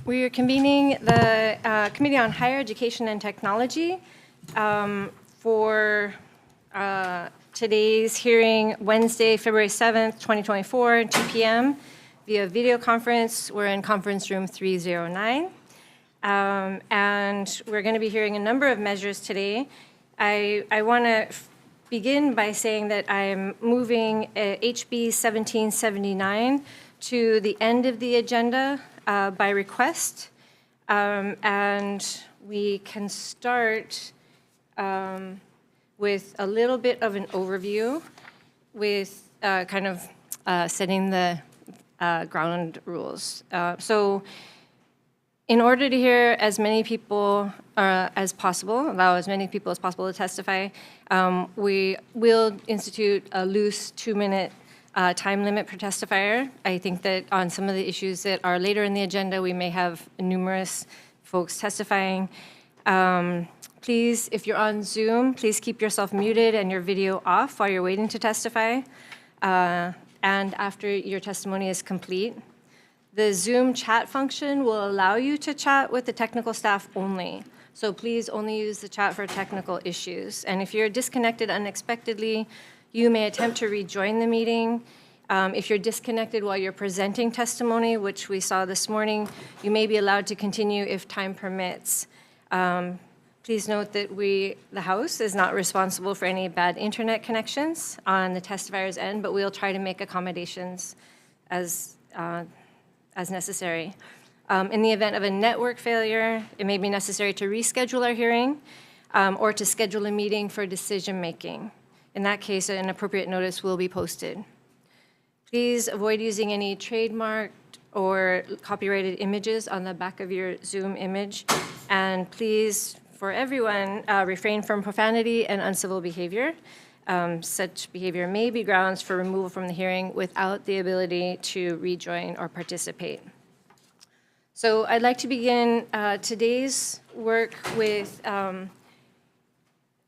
We are convening the Committee on Higher Education and Technology for today's hearing, Wednesday, February 7th, 2024, 2 p.m. via video conference. We're in conference room 309. And we're going to be hearing a number of measures today. I want to begin by saying that I'm moving HB 1779 to the end of the agenda by request. And we can start with a little bit of an overview with kind of setting the ground rules. So in order to hear as many people as possible, allow as many people as possible to testify, we will institute a loose 2-minute time limit per testifier. I think that on some of the issues that are later in the agenda, we may have numerous folks testifying. Please, if you're on Zoom, please keep yourself muted and your video off while you're waiting to testify, and after your testimony is complete. The Zoom chat function will allow you to chat with the technical staff only. So please only use the chat for technical issues. And if you're disconnected unexpectedly, you may attempt to rejoin the meeting. If you're disconnected while you're presenting testimony, which we saw this morning, you may be allowed to continue if time permits. Please note that the House is not responsible for any bad internet connections on the testifier's end, but we'll try to make accommodations as necessary. In the event of a network failure, it may be necessary to reschedule our hearing or to schedule a meeting for decision-making. In that case, an appropriate notice will be posted. Please avoid using any trademarked or copyrighted images on the back of your Zoom image. And please, for everyone, refrain from profanity and uncivil behavior. Such behavior may be grounds for removal from the hearing without the ability to rejoin or participate. So I'd like to begin today's work with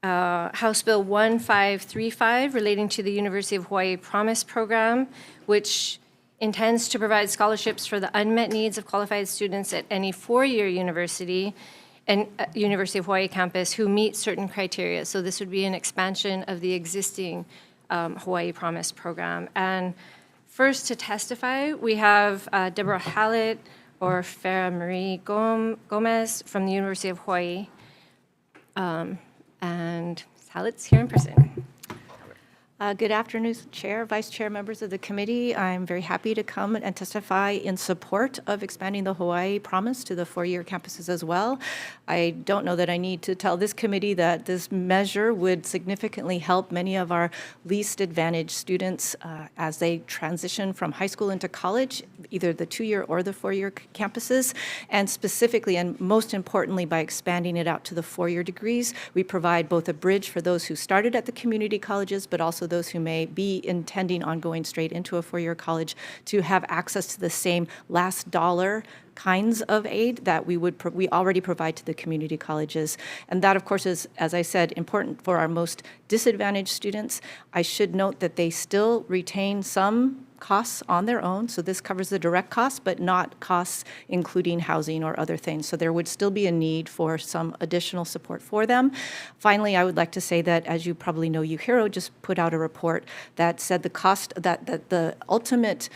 House Bill 1535 relating to the University of Hawaii Promise Program, which intends to provide scholarships for the unmet needs of qualified students at any four-year university and University of Hawaii campus who meet certain criteria. So this would be an expansion of the existing Hawaii Promise program. And first to testify, we have Deborah Hallett or Farah Marie Gomez from the University of Hawaii. And Hallett's here in person. Good afternoon, Chair, Vice Chair, members of the committee. I'm very happy to come and testify in support of expanding the Hawaii Promise to the four-year campuses as well. I don't know that I need to tell this committee that this measure would significantly help many of our least advantaged students as they transition from high school into college, either the two-year or the four-year campuses, and specifically and most importantly by expanding it out to the four-year degrees. We provide both a bridge for those who started at the community colleges, but also those who may be intending on going straight into a four-year college to have access to the same last dollar kinds of aid that we already provide to the community colleges. And that, of course, is, as I said, important for our most disadvantaged students. I should note that they still retain some costs on their own. So this covers the direct costs, but not costs including housing or other things. So there would still be a need for some additional support for them. Finally, I would like to say that, as you probably know, UHERO just put out a report that said the cost, that the ultimate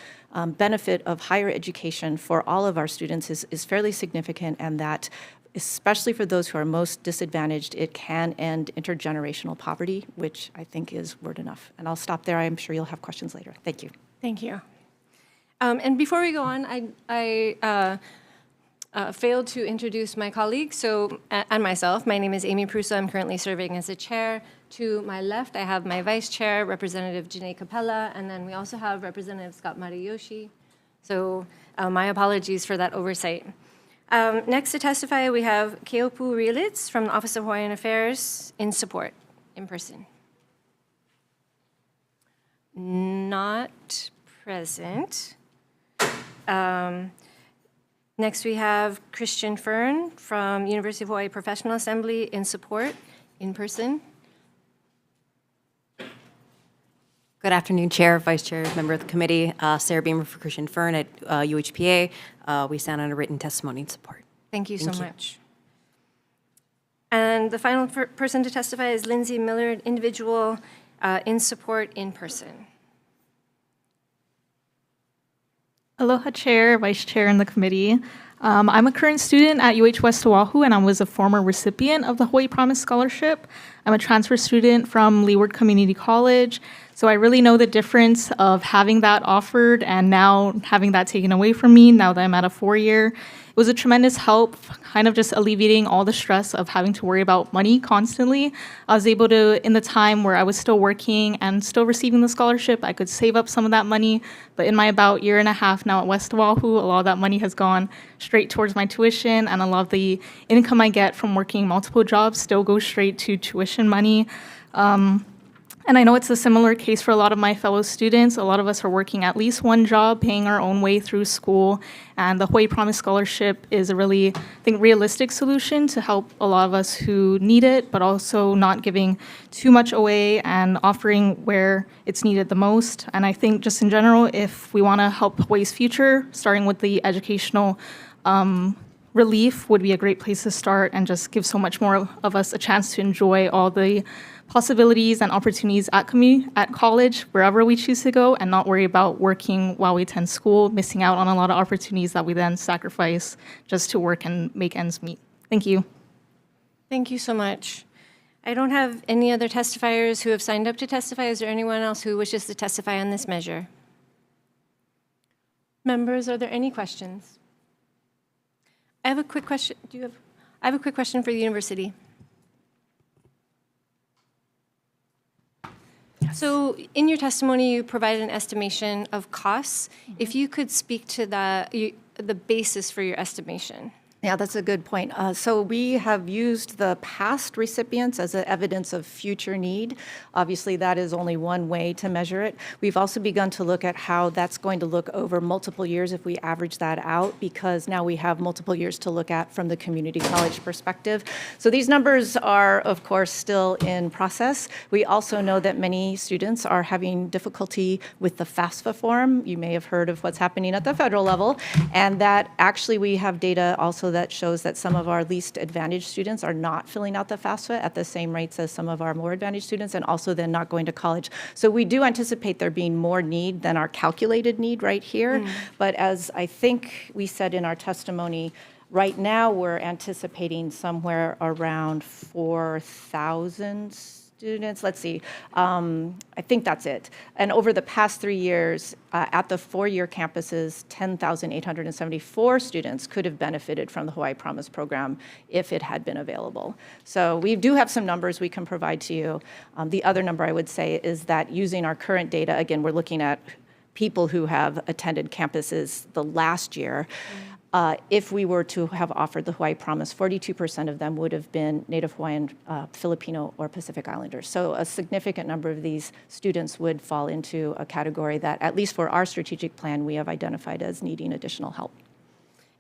benefit of higher education for all of our students is fairly significant, and that especially for those who are most disadvantaged, it can end intergenerational poverty, which I think is word enough. And I'll stop there. I'm sure you'll have questions later. Thank you. Thank you. And before we go on, I failed to introduce my colleagues and myself. My name is Amy Prusa. I'm currently serving as the chair. To my left, I have my vice chair, Representative Janae Capella, and then we also have Representative Scott Mariyoshi. So my apologies for that oversight. Next to testify, we have Keopu Rielitz from the Office of Hawaiian Affairs in support, in person. Not present. Next, we have Christian Fern from University of Hawaii Professional Assembly in support, in person. Good afternoon, Chair, Vice Chair, member of the committee. Sarah Beamer for Christian Fern at UHPA. We stand on a written testimony in support. Thank you so much. And the final person to testify is Lindsay Miller, individual in support in person. Aloha, Chair, Vice Chair, and the committee. I'm a current student at UH West Oahu, and I was a former recipient of the Hawaii Promise Scholarship. I'm a transfer student from Leeward Community College, so I really know the difference of having that offered and now having that taken away from me now that I'm at a 4-year. It was a tremendous help, kind of just alleviating all the stress of having to worry about money constantly. I was able to, in the time where I was still working and still receiving the scholarship, I could save up some of that money. But in my about year and a half now at West Oahu, a lot of that money has gone straight towards my tuition, and a lot of the income I get from working multiple jobs still goes straight to tuition money. And I know it's a similar case for a lot of my fellow students. A lot of us are working at least one job, paying our own way through school. And the Hawaii Promise Scholarship is a really, I think, realistic solution to help a lot of us who need it, but also not giving too much away and offering where it's needed the most. And I think just in general, if we want to help Hawaii's future, starting with the educational relief would be a great place to start and just give so much more of us a chance to enjoy all the possibilities and opportunities at college, wherever we choose to go, and not worry about working while we attend school, missing out on a lot of opportunities that we then sacrifice just to work and make ends meet. Thank you. Thank you so much. I don't have any other testifiers who have signed up to testify. Is there anyone else who wishes to testify on this measure? Members, are there any questions? I have a quick question. I have a quick question for the university. So in your testimony, you provided an estimation of costs. If you could speak to the basis for your estimation. Yeah, that's a good point. So we have used the past recipients as evidence of future need. Obviously, that is only one way to measure it. We've also begun to look at how that's going to look over multiple years if we average that out, because now we have multiple years to look at from the community college perspective. So these numbers are, of course, still in process. We also know that many students are having difficulty with the FAFSA form. You may have heard of what's happening at the federal level, and that actually we have data also that shows that some of our least advantaged students are not filling out the FAFSA at the same rates as some of our more advantaged students, and also then not going to college. So we do anticipate there being more need than our calculated need right here. But as I think we said in our testimony, right now we're anticipating somewhere around 4,000 students. Let's see, I think that's it. And over the past 3 years, at the 4-year campuses, 10,874 students could have benefited from the Hawaii Promise program if it had been available. So we do have some numbers we can provide to you. The other number I would say is that using our current data, again, we're looking at people who have attended campuses the last year. If we were to have offered the Hawaii Promise, 42% of them would have been Native Hawaiian, Filipino, or Pacific Islanders. So a significant number of these students would fall into a category that, at least for our strategic plan, we have identified as needing additional help.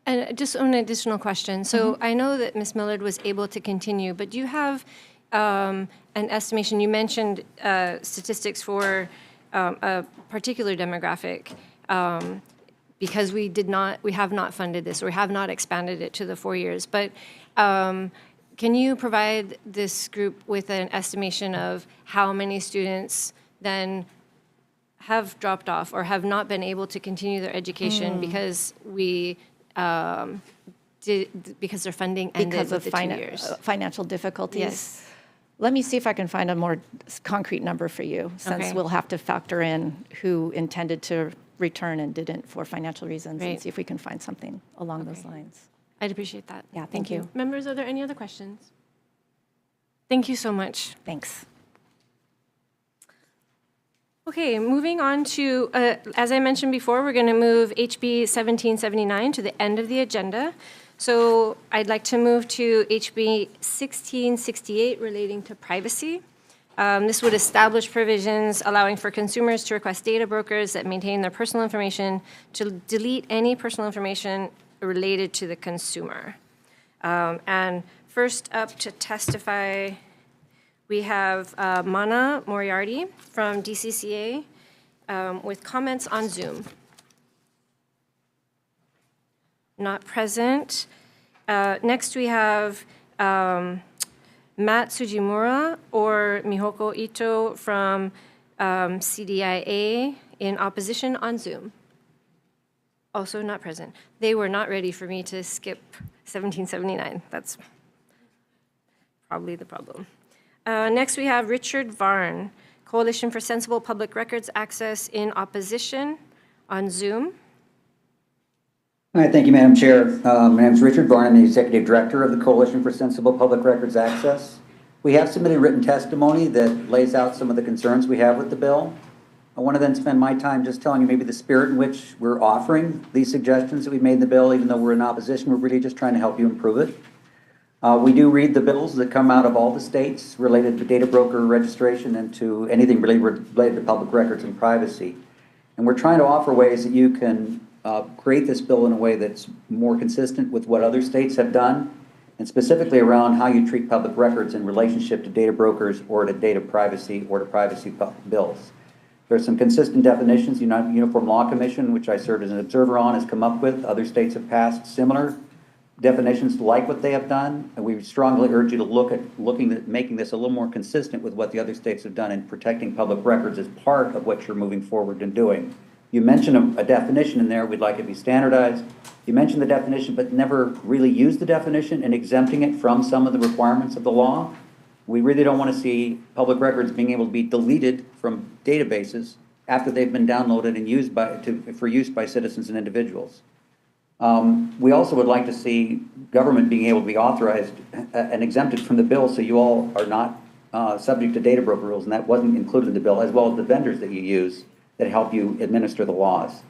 And just an additional question. So I know that Ms. Millard was able to continue, but do you have an estimation? You mentioned statistics for a particular demographic. Because we have not funded this, or we have not expanded it to the 4 years. But can you provide this group with an estimation of how many students then have dropped off or have not been able to continue their education because because their funding ended Because of with the 2 years? Financial difficulties? Yes. Let me see if I can find a more concrete number for you, since Okay. we'll have to factor in who intended to return and didn't for financial reasons, and Right. see if we can find something along those lines. I'd appreciate that. Yeah, thank you. Members, are there any other questions? Thank you so much. Thanks. Okay, moving on to, as I mentioned before, we're going to move HB 1779 to the end of the agenda. So I'd like to move to HB 1668 relating to privacy. This would establish provisions allowing for consumers to request data brokers that maintain their personal information to delete any personal information related to the consumer. And first up to testify, we have Mana Moriarty from DCCA. with comments on Zoom. Not present. Next, we have Matt Tsujimura or Mihoko Ito from CDIA in opposition on Zoom. Also not present. They were not ready for me to skip 1779. That's probably the problem. Next, we have Richard Varn, Coalition for Sensible Public Records Access in opposition on Zoom. All right, thank you, Madam Chair. My name is Richard Varn. I'm the Executive Director of the Coalition for Sensible Public Records Access. We have submitted written testimony that lays out some of the concerns we have with the bill. I want to then spend my time just telling you maybe the spirit in which we're offering these suggestions that we've made in the bill. Even though we're in opposition, we're really just trying to help you improve it. We do read the bills that come out of all the states related to data broker registration and to anything really related to public records and privacy. And we're trying to offer ways that you can create this bill in a way that's more consistent with what other states have done, and specifically around how you treat public records in relationship to data brokers or to data privacy or to privacy bills. There's some consistent definitions. The Uniform Law Commission, which I served as an observer on, has come up with. Other states have passed similar definitions like what they have done, and we strongly urge you to looking at making this a little more consistent with what the other states have done in protecting public records as part of what you're moving forward and doing. You mentioned a definition in there. We'd like it to be standardized. You mentioned the definition, but never really used the definition and exempting it from some of the requirements of the law. We really don't want to see public records being able to be deleted from databases after they've been downloaded and used for use by citizens and individuals. We also would like to see government being able to be authorized and exempted from the bill, so you all are not subject to data broker rules, and that wasn't included in the bill, as well as the vendors that you use that help you administer the laws.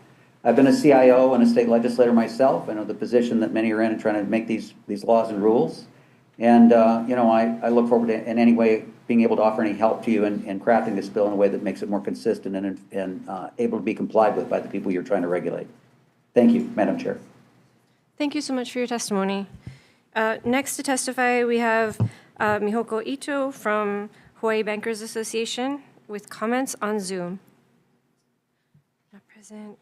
I've been a CIO and a state legislator myself. I know the position that many are in trying to make these laws and rules. And, I look forward to, in any way, being able to offer any help to you in crafting this bill in a way that makes it more consistent and able to be complied with by the people you're trying to regulate. Thank you, Madam Chair. Thank you so much for your testimony. Next to testify, we have Mihoko Ito from Hawaii Bankers Association with comments on Zoom. Not present.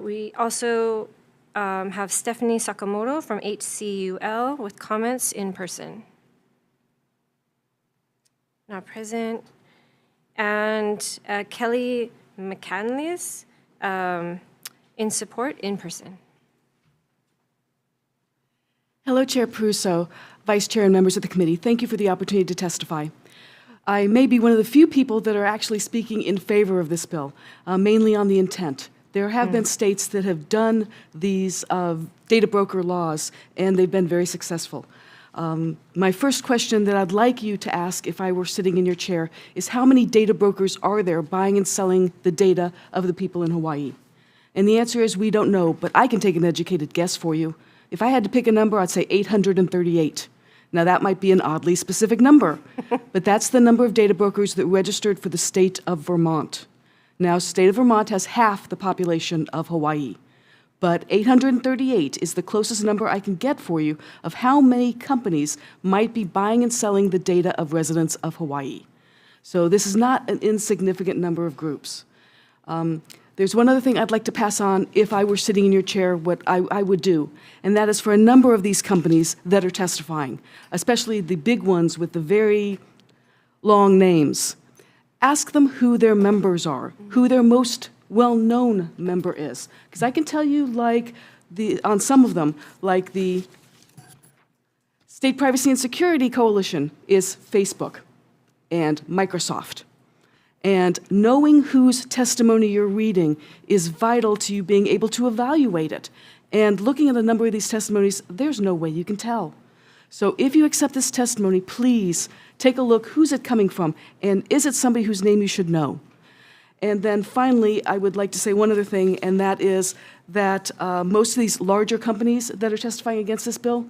We also have Stephanie Sakamoto from HCUL with comments in person. Not present. And Kelly McCanless in support in person. Hello, Chair Pruso, Vice Chair and members of the committee. Thank you for the opportunity to testify. I may be one of the few people that are actually speaking in favor of this bill, mainly on the intent. There have been states that have done these data broker laws, and they've been very successful. My first question that I'd like you to ask if I were sitting in your chair is how many data brokers are there buying and selling the data of the people in Hawaii? And the answer is we don't know, but I can take an educated guess for you. If I had to pick a number, I'd say 838. Now, that might be an oddly specific number, but that's the number of data brokers that registered for the state of Vermont. Now, state of Vermont has half the population of Hawaii, but 838 is the closest number I can get for you of how many companies might be buying and selling the data of residents of Hawaii. So this is not an insignificant number of groups. There's one other thing I'd like to pass on if I were sitting in your chair, what I would do, and that is for a number of these companies that are testifying, especially the big ones with the very long names. Ask them who their members are, who their most well-known member is. Because I can tell you, on some of them, like the State Privacy and Security Coalition is Facebook and Microsoft. And knowing whose testimony you're reading is vital to you being able to evaluate it. And looking at a number of these testimonies, there's no way you can tell. So if you accept this testimony, please take a look, who's it coming from, and is it somebody whose name you should know? And then finally, I would like to say one other thing, and that is that most of these larger companies that are testifying against this bill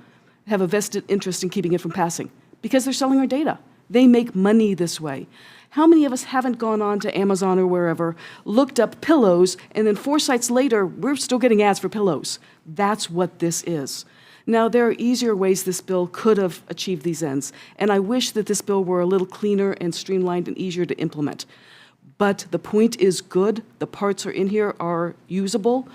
have a vested interest in keeping it from passing because they're selling our data. They make money this way. How many of us haven't gone on to Amazon or wherever, looked up pillows, and then 4 sites later, we're still getting ads for pillows? That's what this is. Now, there are easier ways this bill could have achieved these ends, and I wish that this bill were a little cleaner and streamlined and easier to implement. but the point is good. The parts are in here are usable.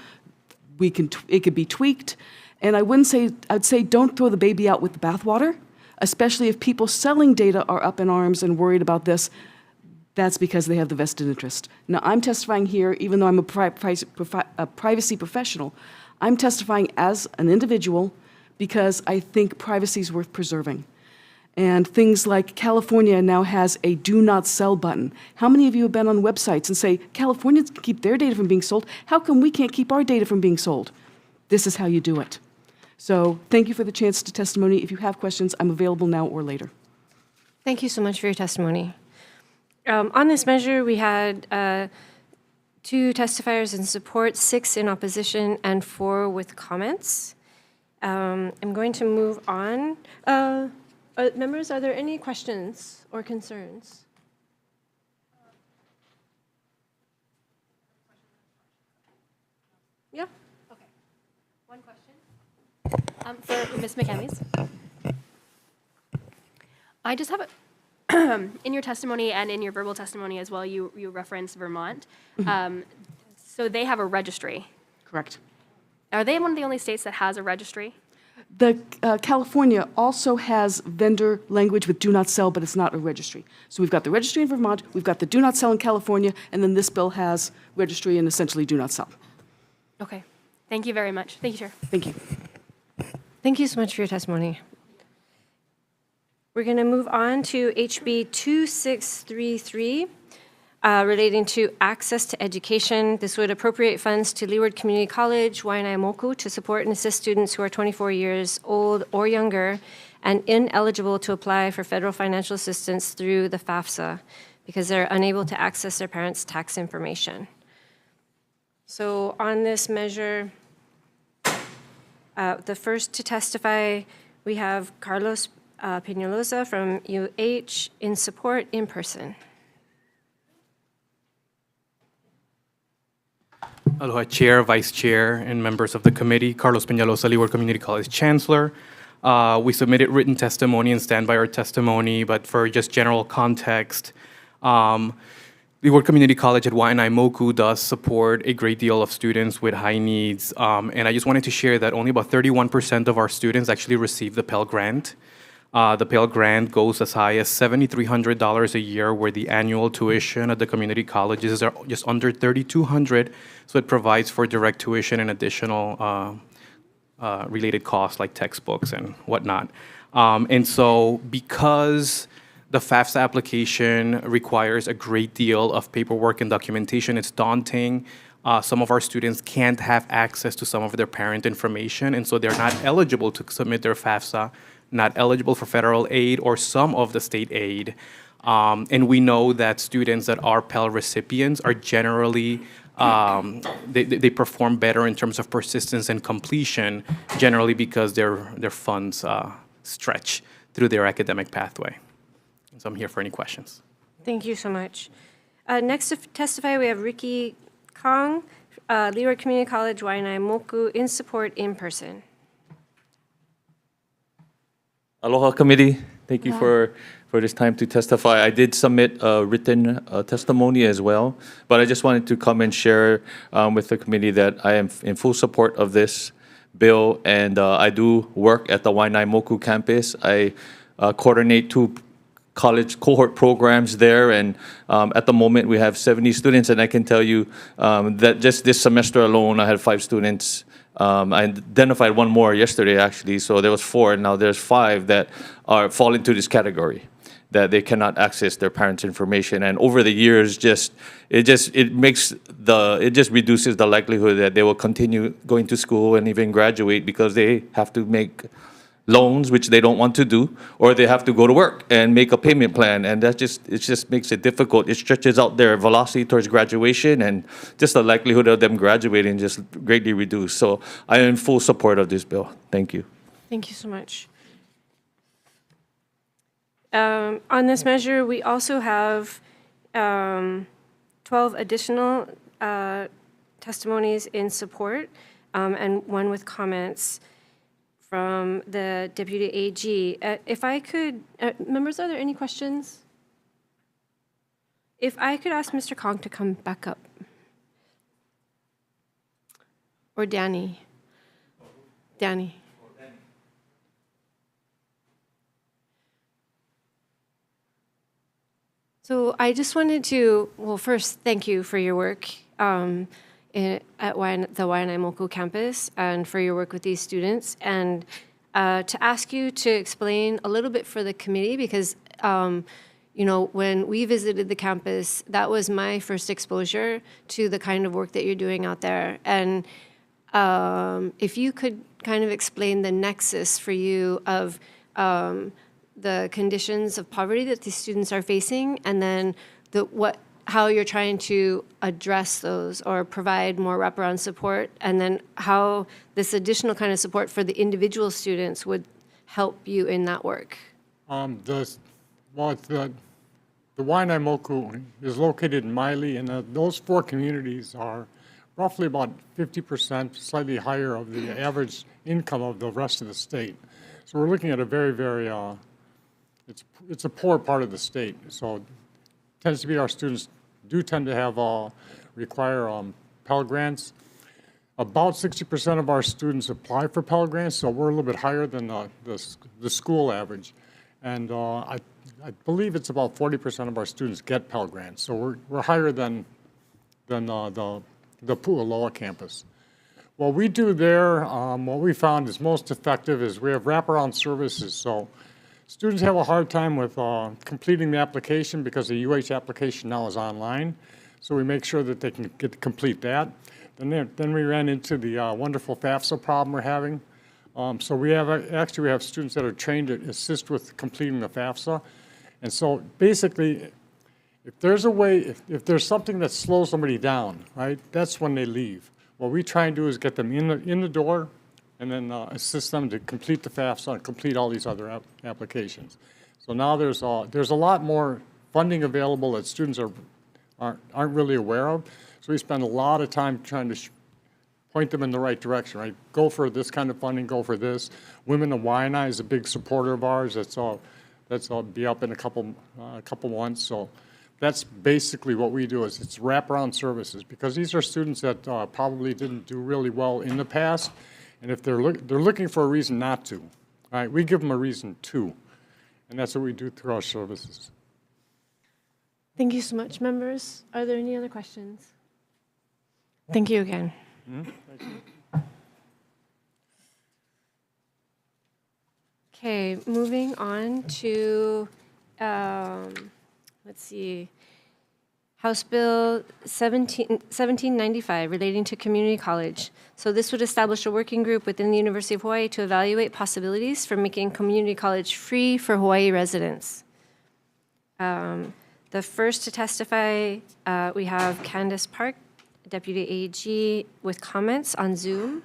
It could be tweaked. And I'd say don't throw the baby out with the bathwater, especially if people selling data are up in arms and worried about this. That's because they have the vested interest. Now, I'm testifying here, even though I'm a privacy professional, I'm testifying as an individual because I think privacy is worth preserving. And things like California now has a do not sell button. How many of you have been on websites and say, Californians can keep their data from being sold? How come we can't keep our data from being sold? This is how you do it. So thank you for the chance to testimony. If you have questions, I'm available now or later. Thank you so much for your testimony. On this measure, we had 2 testifiers in support, 6 in opposition, and 4 with comments. I'm going to move on. Members, are there any questions or concerns? Yeah. Okay. One question. For Ms. McKemmys. I just have a, in your testimony and in your verbal testimony as well, you reference Vermont. So they have a registry. Correct. Are they one of the only states that has a registry? The California also has vendor language with do not sell, but it's not a registry. So we've got the registry in Vermont, we've got the do not sell in California, and then this bill has registry and essentially do not sell. Okay. Thank you very much. Thank you, Chair. Thank you. Thank you so much for your testimony. We're going to move on to HB 2633, relating to access to education. This would appropriate funds to Leeward Community College, Waianaemoku, to support and assist students who are 24 years old or younger and ineligible to apply for federal financial assistance through the FAFSA because they're unable to access their parents' tax information. So on this measure, the first to testify, we have Carlos Peñalosa from UH in support in person. Aloha, Chair, Vice Chair, and members of the committee. Carlos Peñalosa, Leeward Community College Chancellor. We submitted written testimony and stand by our testimony, but for just general context, Leeward Community College at Waianaemoku does support a great deal of students with high needs, and I just wanted to share that only about 31% of our students actually receive the Pell Grant. The Pell Grant goes as high as $7,300 a year, where the annual tuition at the community colleges are just under $3,200, so it provides for direct tuition and additional related costs like textbooks and whatnot. And so because the FAFSA application requires a great deal of paperwork and documentation, it's daunting. Some of our students can't have access to some of their parent information, and so they're not eligible to submit their FAFSA, not eligible for federal aid or some of the state aid. And we know that students that are Pell recipients are generally, they perform better in terms of persistence and completion, generally because their funds stretch through their academic pathway. So I'm here for any questions. Thank you so much. Next to testify, we have Ricky Kong, Leeward Community College, Waianaemoku, in support in person. Aloha committee, thank you for this time to testify. I did submit a written testimony as well, but I just wanted to come and share with the committee that I am in full support of this bill, and I do work at the Waianaemoku campus. I coordinate 2 college cohort programs there, and at the moment we have 70 students, and I can tell you that just this semester alone I had 5 students. I identified 1 more yesterday actually, so there was 4, and now there's 5 that fall into this category, that they cannot access their parents' information. And over the years, it just reduces the likelihood that they will continue going to school and even graduate, because they have to make loans, which they don't want to do, or they have to go to work and make a payment plan, and it just makes it difficult. It stretches out their velocity towards graduation, and just the likelihood of them graduating just greatly reduced. So I am in full support of this bill. Thank you. Thank you so much. On this measure, we also have 12 additional testimonies in support, and 1 with comments from the Deputy AG. If I could, members, are there any questions? If I could ask Mr. Kong to come back up. Or Danny. Danny. So I just wanted to, well, first, thank you for your work at the Waianae campus and for your work with these students. And to ask you to explain a little bit for the committee, because you know, when we visited the campus, that was my first exposure to the kind of work that you're doing out there. And if you could kind of explain the nexus for you of the conditions of poverty that these students are facing, and then how you're trying to address those or provide more wraparound support, and then how this additional kind of support for the individual students would help you in that work. The Waianae is located in Miley, and those 4 communities are roughly about 50%, slightly higher of the average income of the rest of the state. So we're looking at a very, very, it's a poor part of the state. So it tends to be our students do tend to have, require Pell Grants. About 60% of our students apply for Pell Grants, so we're a little bit higher than the school average. And I believe it's about 40% of our students get Pell Grants, so we're higher than the Pu'uloa campus. What we do there, what we found is most effective is we have wraparound services. So students have a hard time with completing the application because the UH application now is online. So we make sure that they can complete that. Then we ran into the wonderful FAFSA problem we're having. So we have students that are trained to assist with completing the FAFSA. And so basically, if there's a way, if there's something that slows somebody down, right, that's when they leave. What we try and do is get them in the door and then assist them to complete the FAFSA and complete all these other applications. So now there's a lot more funding available that students aren't really aware of. So we spend a lot of time trying to point them in the right direction, right? Go for this kind of funding, go for this. Women of Waianae is a big supporter of ours. That's be up in a couple months. So that's basically what we do is it's wraparound services, because these are students that probably didn't do really well in the past, and if they're looking for a reason not to, right? We give them a reason to, and that's what we do through our services. Thank you so much, members. Are there any other questions? Thank you again. Thank you. Okay, moving on to, let's see, House Bill 1795 relating to community college. So this would establish a working group within the University of Hawaii to evaluate possibilities for making community college free for Hawaii residents. The first to testify, we have Candace Park, Deputy AG, with comments on Zoom.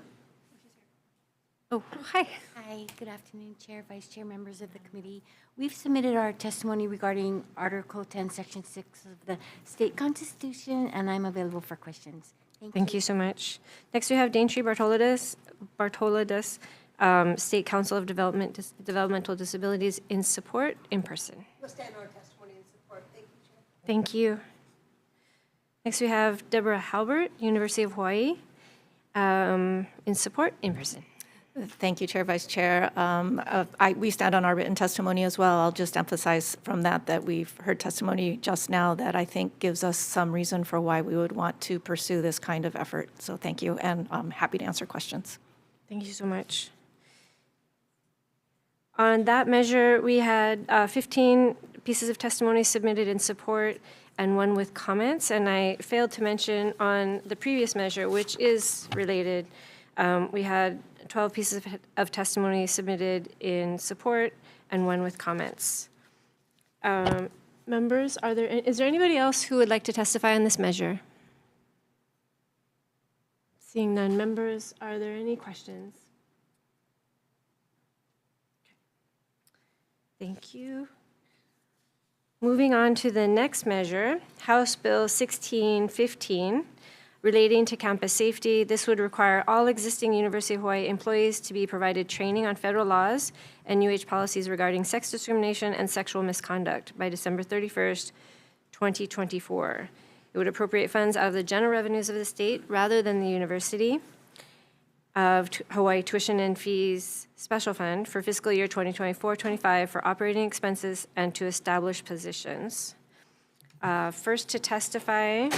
Oh, hi. Hi, good afternoon, Chair, Vice Chair, members of the committee. We've submitted our testimony regarding Article 10, Section 6 of the State Constitution, and I'm available for questions. Thank you so much. Next, we have Daintree Bartolidis, State Council of Developmental Disabilities in support, in person. We'll stand on our testimony in support. Thank you, Chair. Thank you. Next, we have Deborah Halbert, University of Hawaii, in support, in person. Thank you, Chair, Vice Chair. We stand on our written testimony as well. I'll just emphasize from that we've heard testimony just now that I think gives us some reason for why we would want to pursue this kind of effort. So thank you, and I'm happy to answer questions. Thank you so much. On that measure, we had 15 pieces of testimony submitted in support and 1 with comments. And I failed to mention on the previous measure, which is related, we had 12 pieces of testimony submitted in support and 1 with comments. Members, is there anybody else who would like to testify on this measure? Seeing none, members, are there any questions? Thank you. Moving on to the next measure, House Bill 1615, relating to campus safety. This would require all existing University of Hawaii employees to be provided training on federal laws and UH policies regarding sex discrimination and sexual misconduct by December 31st, 2024. It would appropriate funds out of the general revenues of the state rather than the University of Hawaii Tuition and Fees Special Fund for fiscal year 2024-25 for operating expenses and to establish positions. First to testify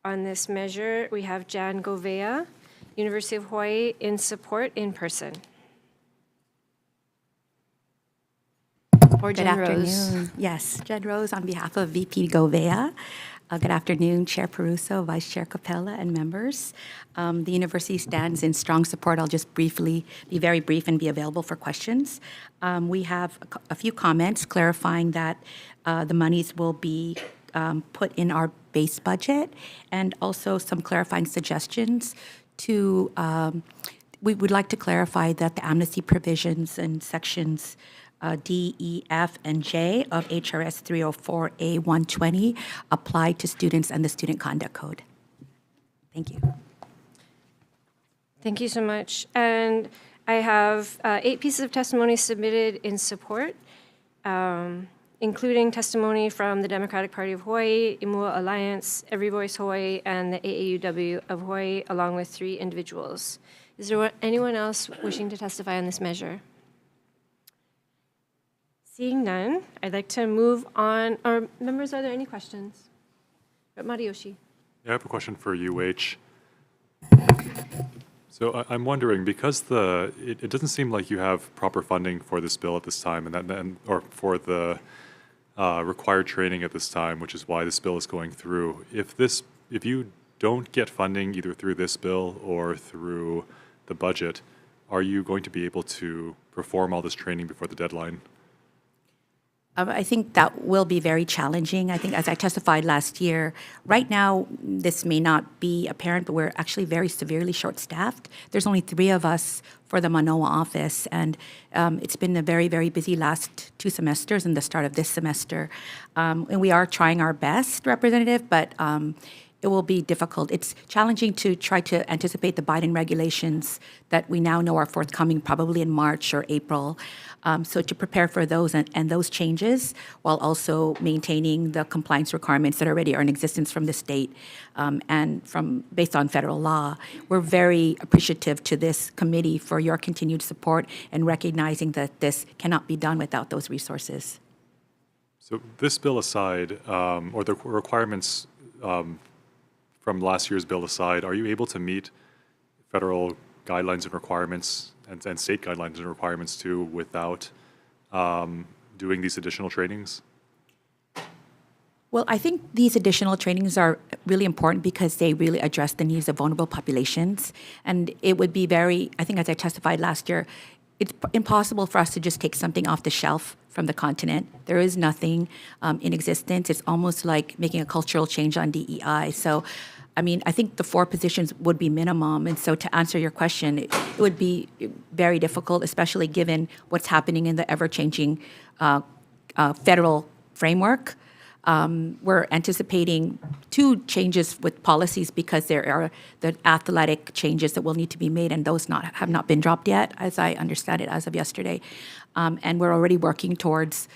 on this measure, we have Jan Govea, University of Hawaii, in support in person. Or Jen Rose. Yes, Jen Rose on behalf of VP Govea. Good afternoon, Chair Peruso, Vice Chair Capella, and members. The university stands in strong support. I'll just briefly be very brief and be available for questions. We have a few comments clarifying that the monies will be put in our base budget, and also some clarifying suggestions to, we would like to clarify that the amnesty provisions in sections D, E, F, and J of HRS 304A-120 apply to students and the Student Conduct Code. Thank you. Thank you so much. And I have 8 pieces of testimony submitted in support, including testimony from the Democratic Party of Hawaii, Imua Alliance, Every Voice Hawaii, and the AAUW of Hawaii, along with 3 individuals. Is there anyone else wishing to testify on this measure? Seeing none, I'd like to move on. Or members, are there any questions? Mariyoshi. Yeah, I have a question for UH. So I'm wondering, because it doesn't seem like you have proper funding for this bill at this time, or for the required training at this time, which is why this bill is going through. If you don't get funding either through this bill or through the budget, are you going to be able to perform all this training before the deadline? I think that will be very challenging. I think, as I testified last year, right now, this may not be apparent, but we're actually very severely short-staffed. There's only 3 of us for the Manoa office, and it's been a very, very busy last 2 semesters and the start of this semester. And we are trying our best, Representative, but it will be difficult. It's challenging to try to anticipate the Biden regulations that we now know are forthcoming probably in March or April. So to prepare for those and those changes while also maintaining the compliance requirements that already are in existence from the state and based on federal law, we're very appreciative to this committee for your continued support and recognizing that this cannot be done without those resources. So this bill aside, or the requirements from last year's bill aside, are you able to meet federal guidelines and requirements and state guidelines and requirements too without doing these additional trainings? Well, I think these additional trainings are really important because they really address the needs of vulnerable populations. And it would be I think as I testified last year, it's impossible for us to just take something off the shelf from the continent. There is nothing in existence. It's almost like making a cultural change on DEI. So, I mean, I think the 4 positions would be minimum. And so to answer your question, it would be very difficult, especially given what's happening in the ever-changing federal framework. We're anticipating 2 changes with policies because there are the athletic changes that will need to be made, and those have not been dropped yet, as I understand it, as of yesterday. And we're already working towards,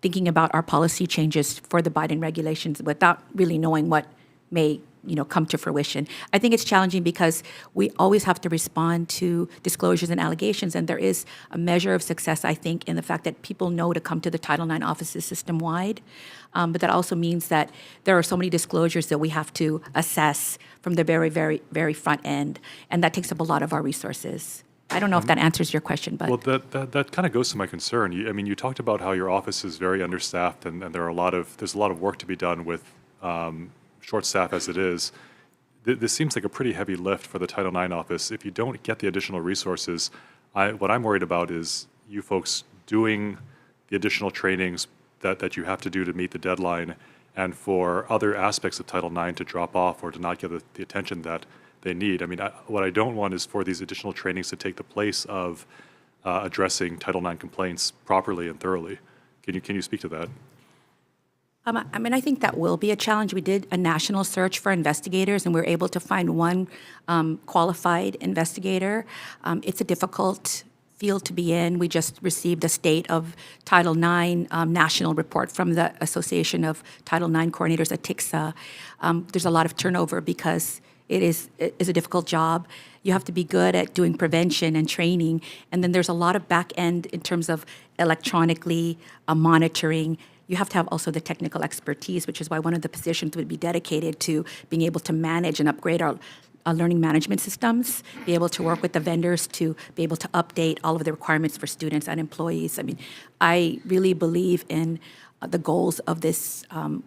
thinking about our policy changes for the Biden regulations without really knowing what may come to fruition. I think it's challenging because we always have to respond to disclosures and allegations, and there is a measure of success, I think, in the fact that people know to come to the Title IX offices system-wide. But that also means that there are so many disclosures that we have to assess from the very, very, very front end, and that takes up a lot of our resources. I don't know if that answers your question, but... Well, that kind of goes to my concern. You talked about how your office is very understaffed, and there's a lot of work to be done with short staff as it is. This seems like a pretty heavy lift for the Title IX office. If you don't get the additional resources, what I'm worried about is you folks doing the additional trainings that you have to do to meet the deadline, and for other aspects of Title IX to drop off or to not get the attention that they need. What I don't want is for these additional trainings to take the place of addressing Title IX complaints properly and thoroughly. Can you speak to that? I think that will be a challenge. We did a national search for investigators, and we were able to find 1 qualified investigator. It's a difficult field to be in. We just received a state of Title IX national report from the Association of Title IX Coordinators at TICSA. There's a lot of turnover because it is a difficult job. You have to be good at doing prevention and training. And then there's a lot of back end in terms of electronically monitoring. You have to have also the technical expertise, which is why one of the positions would be dedicated to being able to manage and upgrade our learning management systems, be able to work with the vendors to be able to update all of the requirements for students and employees. I mean, I really believe in the goals of this,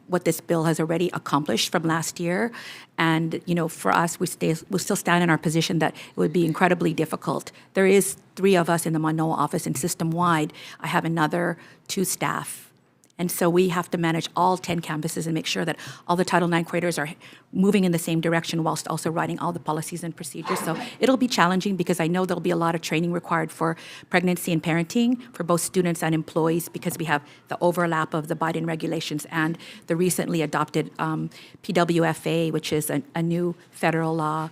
what this bill has already accomplished from last year. And, you know, for us, we still stand in our position that it would be incredibly difficult. There is 3 of us in the Manoa office, and system-wide, I have another 2 staff. And so we have to manage all 10 campuses and make sure that all the Title IX coordinators are moving in the same direction whilst also writing all the policies and procedures. So it'll be challenging because I know there'll be a lot of training required for pregnancy and parenting for both students and employees because we have the overlap of the Biden regulations and the recently adopted PWFA, which is a new federal law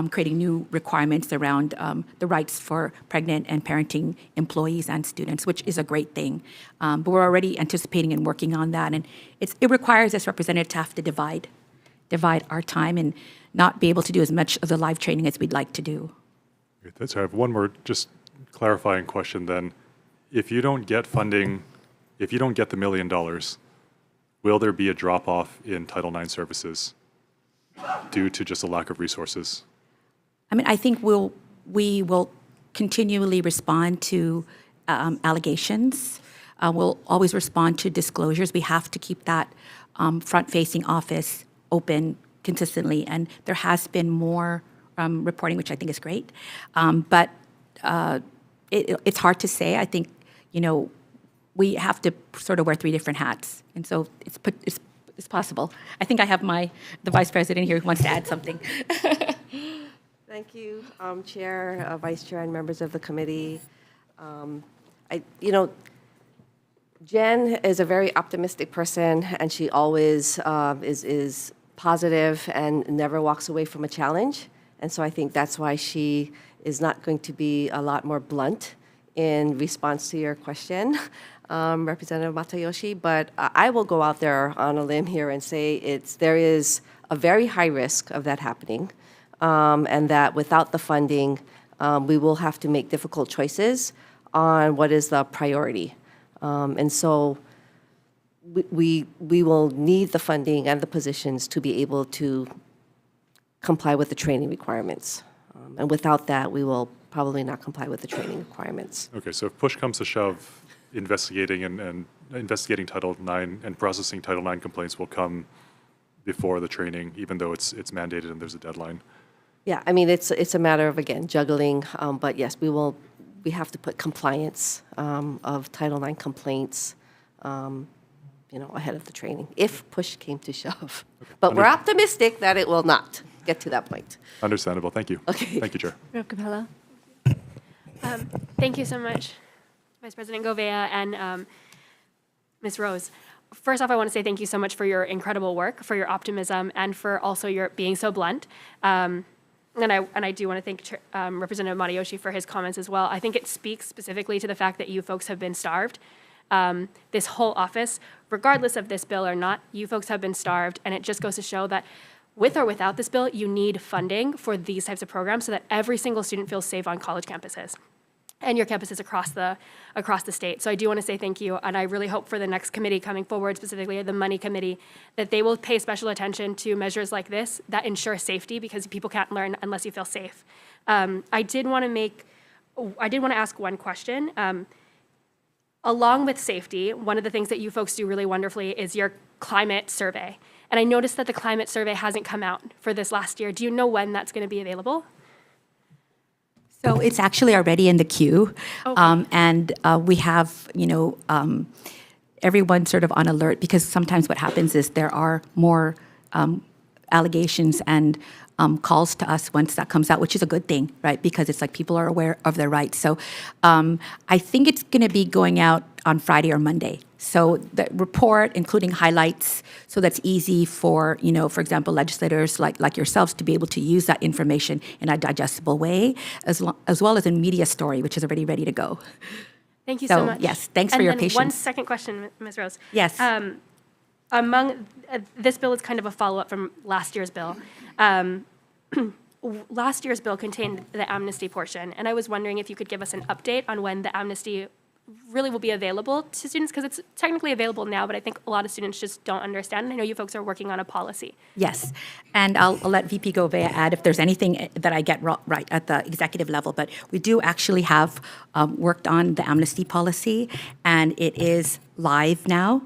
creating new requirements around the rights for pregnant and parenting employees and students, which is a great thing. But we're already anticipating and working on that. And it requires us representatives to have to divide our time and not be able to do as much of the live training as we'd like to do. So I have one more just clarifying question then. If you don't get funding, if you don't get the $1 million, will there be a drop-off in Title IX services due to just a lack of resources? I mean, I think we will continually respond to allegations. We'll always respond to disclosures. We have to keep that front-facing office open consistently, and there has been more reporting, which I think is great. But it's hard to say. I think, you know, we have to sort of wear 3 different hats, and so it's possible. I think I have the vice president here who wants to add something. Thank you, Chair, Vice Chair, and members of the committee. Jen is a very optimistic person, and she always is positive and never walks away from a challenge. And so I think that's why she is not going to be a lot more blunt in response to your question, Representative Matayoshi. But I will go out there on a limb here and say there is a very high risk of that happening. And that without the funding, we will have to make difficult choices on what is the priority. And so we will need the funding and the positions to be able to comply with the training requirements. And without that, we will probably not comply with the training requirements. Okay, so if push comes to shove, investigating and investigating Title IX and processing Title IX complaints will come before the training, even though it's mandated and there's a deadline. Yeah, I mean, it's a matter of, again, juggling, but yes, we have to put compliance of Title IX complaints, ahead of the training, if push came to shove. Okay. But we're optimistic that it will not get to that point. Understandable, thank you. Okay. Thank you, Chair. Rep. Capella. Thank you so much, Vice President Govea and Ms. Rose. First off, I want to say thank you so much for your incredible work, for your optimism, and for also your being so blunt. And I do want to thank Representative Matayoshi for his comments as well. I think it speaks specifically to the fact that you folks have been starved. This whole office, regardless of this bill or not, you folks have been starved, and it just goes to show that with or without this bill, you need funding for these types of programs so that every single student feels safe on college campuses and your campuses across the state. So I do want to say thank you, and I really hope for the next committee coming forward, specifically the Money Committee, that they will pay special attention to measures like this that ensure safety, because people can't learn unless you feel safe. I did want to ask one question. Along with safety, one of the things that you folks do really wonderfully is your climate survey. And I noticed that the climate survey hasn't come out for this last year. Do you know when that's going to be available? So it's actually already in the queue. Okay. And we have, everyone sort of on alert, because sometimes what happens is there are more allegations and calls to us once that comes out, which is a good thing, right? Because it's like people are aware of their rights. So I think it's going to be going out on Friday or Monday. So the report, including highlights, so that's easy for, for example, legislators like yourselves to be able to use that information in a digestible way, as well as a media story, which is already ready to go. Thank you so much. Yes, thanks for your patience. One second question, Ms. Rose. Yes. Among this bill is kind of a follow-up from last year's bill. Last year's bill contained the amnesty portion, and I was wondering if you could give us an update on when the amnesty really will be available to students, because it's technically available now, but I think a lot of students just don't understand. And I know you folks are working on a policy. Yes, and I'll let VP Govea add if there's anything that I get right at the executive level, but we do actually have worked on the amnesty policy, and it is live now.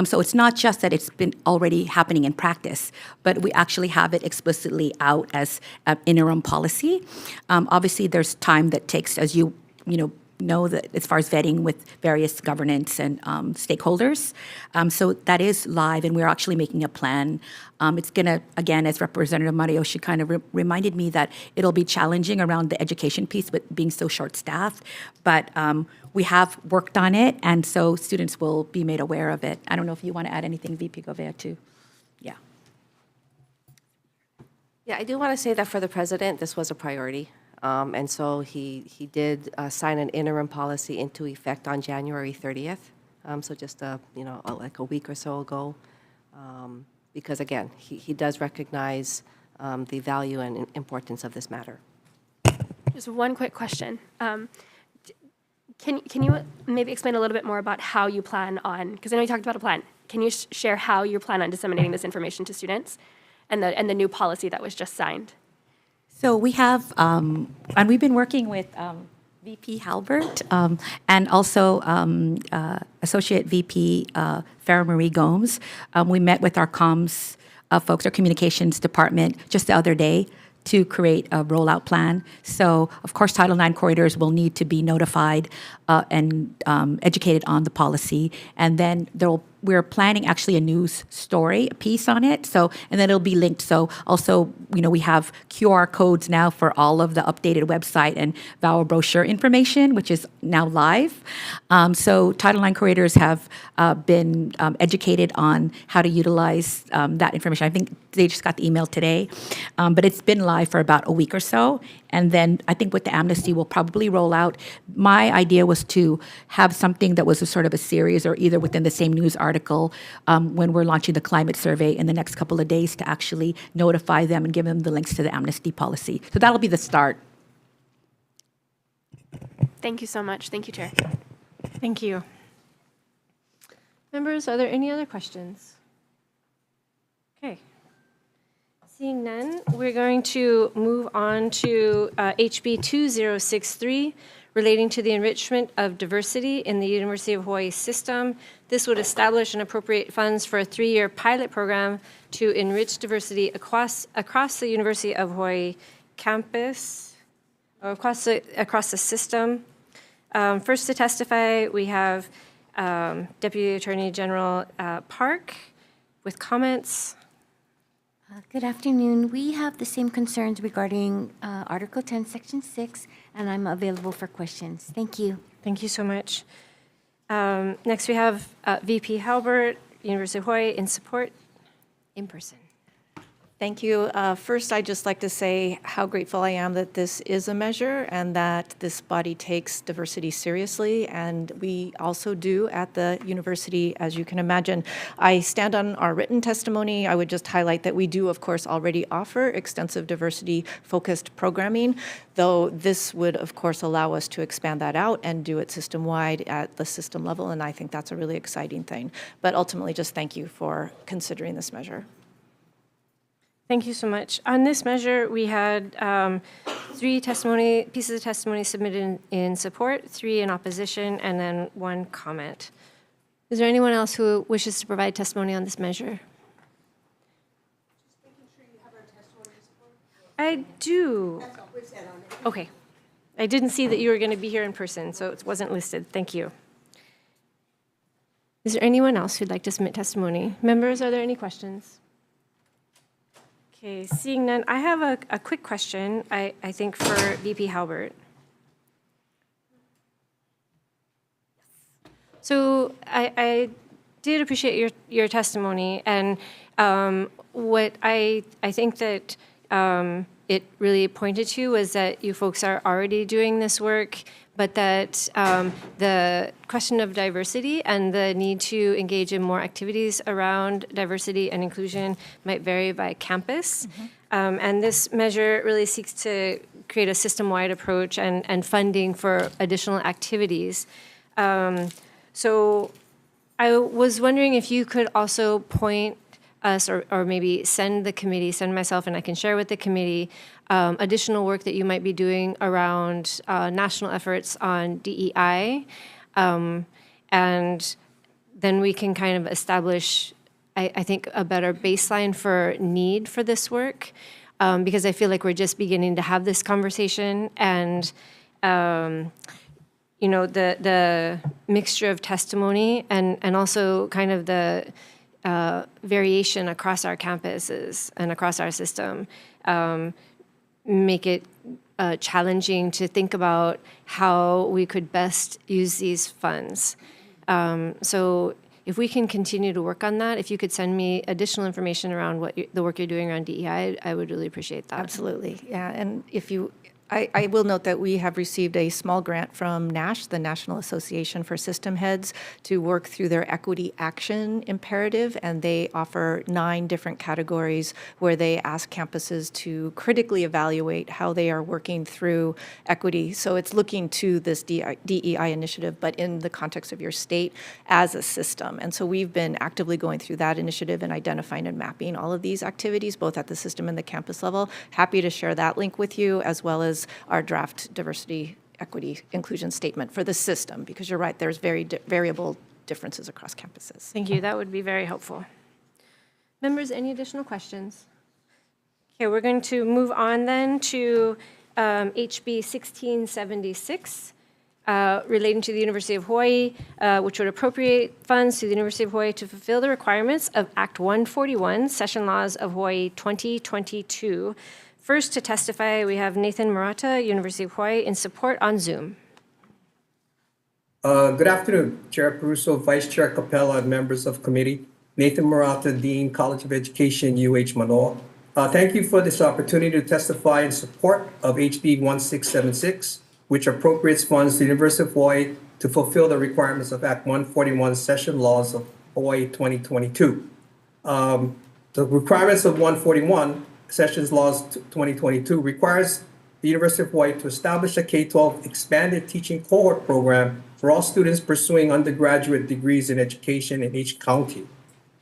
So it's not just that it's been already happening in practice, but we actually have it explicitly out as an interim policy. Obviously, there's time that takes, as you know that as far as vetting with various governance and stakeholders. So that is live, and we're actually making a plan. It's going to, again, as Representative Mariyoshi kind of reminded me, that it'll be challenging around the education piece with being so short-staffed, but we have worked on it, and so students will be made aware of it. I don't know if you want to add anything, VP Govea, too. Yeah. Yeah, I do want to say that for the president, this was a priority. And so he did sign an interim policy into effect on January 30th. So just like a week or so ago, because again, he does recognize the value and importance of this matter. Just one quick question. Can you maybe explain a little bit more about how you plan on, because I know you talked about a plan. Can you share how you plan on disseminating this information to students and the new policy that was just signed? So we have, and we've been working with VP Halbert and also Associate VP Farah Marie Gomes. We met with our comms folks, our communications department, just the other day to create a rollout plan. So, of course, Title IX corridors will need to be notified and educated on the policy. And then we're planning actually a news story, a piece on it. So, and then it'll be linked. So also, we have QR codes now for all of the updated website and VAWA brochure information, which is now live. So Title IX creators have been educated on how to utilize that information. I think they just got the email today, but it's been live for about a week or so. And then I think with the amnesty, we'll probably roll out. My idea was to have something that was a sort of a series, or either within the same news article when we're launching the climate survey in the next couple of days, to actually notify them and give them the links to the amnesty policy. So that'll be the start. Thank you so much. Thank you, Chair. Thank you. Members, are there any other questions? Okay. Seeing none, we're going to move on to HB 2063, relating to the enrichment of diversity in the University of Hawaii system. This would establish and appropriate funds for a 3-year pilot program to enrich diversity across the University of Hawaii campus, or across the system. First to testify, we have Deputy Attorney General Park with comments. Good afternoon. We have the same concerns regarding Article 10, Section 6, and I'm available for questions. Thank you. Thank you so much. Next, we have VP Halbert, University of Hawaii, in support, in person. Thank you. First, I'd just like to say how grateful I am that this is a measure and that this body takes diversity seriously, and we also do at the university, as you can imagine. I stand on our written testimony. I would just highlight that we do, of course, already offer extensive diversity-focused programming, though this would, of course, allow us to expand that out and do it system-wide at the system level, and I think that's a really exciting thing. But ultimately, just thank you for considering this measure. Thank you so much. On this measure, we had 3 pieces of testimony submitted in support, 3 in opposition, and then 1 comment. Is there anyone else who wishes to provide testimony on this measure? I do. Okay. I didn't see that you were going to be here in person, so it wasn't listed. Thank you. Is there anyone else who'd like to submit testimony? Members, are there any questions? Okay, seeing none, I have a quick question, I think, for VP Halbert. So I did appreciate your testimony, and what I think that it really pointed to was that you folks are already doing this work, but that the question of diversity and the need to engage in more activities around diversity and inclusion might vary by campus. And this measure really seeks to create a system-wide approach and funding for additional activities. So I was wondering if you could also point us or maybe send the committee, send myself, and I can share with the committee additional work that you might be doing around national efforts on DEI. And then we can kind of establish, I think, a better baseline for need for this work, because I feel like we're just beginning to have this conversation, and you know, the mixture of testimony and also kind of the variation across our campuses and across our system make it challenging to think about how we could best use these funds. So if we can continue to work on that, if you could send me additional information around what the work you're doing around DEI, I would really appreciate that. Absolutely, yeah. And if you, I will note that we have received a small grant from NASH, the National Association for System Heads, to work through their equity action imperative, and they offer 9 different categories where they ask campuses to critically evaluate how they are working through equity. So it's looking to this DEI initiative, but in the context of your state as a system. And so we've been actively going through that initiative and identifying and mapping all of these activities, both at the system and the campus level. Happy to share that link with you, as well as our draft diversity, equity, inclusion statement for the system, because you're right, there's variable differences across campuses. Thank you. That would be very helpful. Members, any additional questions? Okay, we're going to move on then to HB 1676, relating to the University of Hawaii, which would appropriate funds to the University of Hawaii to fulfill the requirements of Act 141, Session Laws of Hawaii 2022. First, to testify, we have Nathan Murata, University of Hawaii, in support on Zoom. Good afternoon, Chair Peruso, Vice Chair Capella, and members of committee. Nathan Murata, Dean, College of Education, UH Manoa. Thank you for this opportunity to testify in support of HB 1676, which appropriates funds to the University of Hawaii to fulfill the requirements of Act 141, Session Laws of Hawaii 2022. The requirements of 141, Sessions Laws 2022, requires the University of Hawaii to establish a K-12 expanded teaching cohort program for all students pursuing undergraduate degrees in education in each county.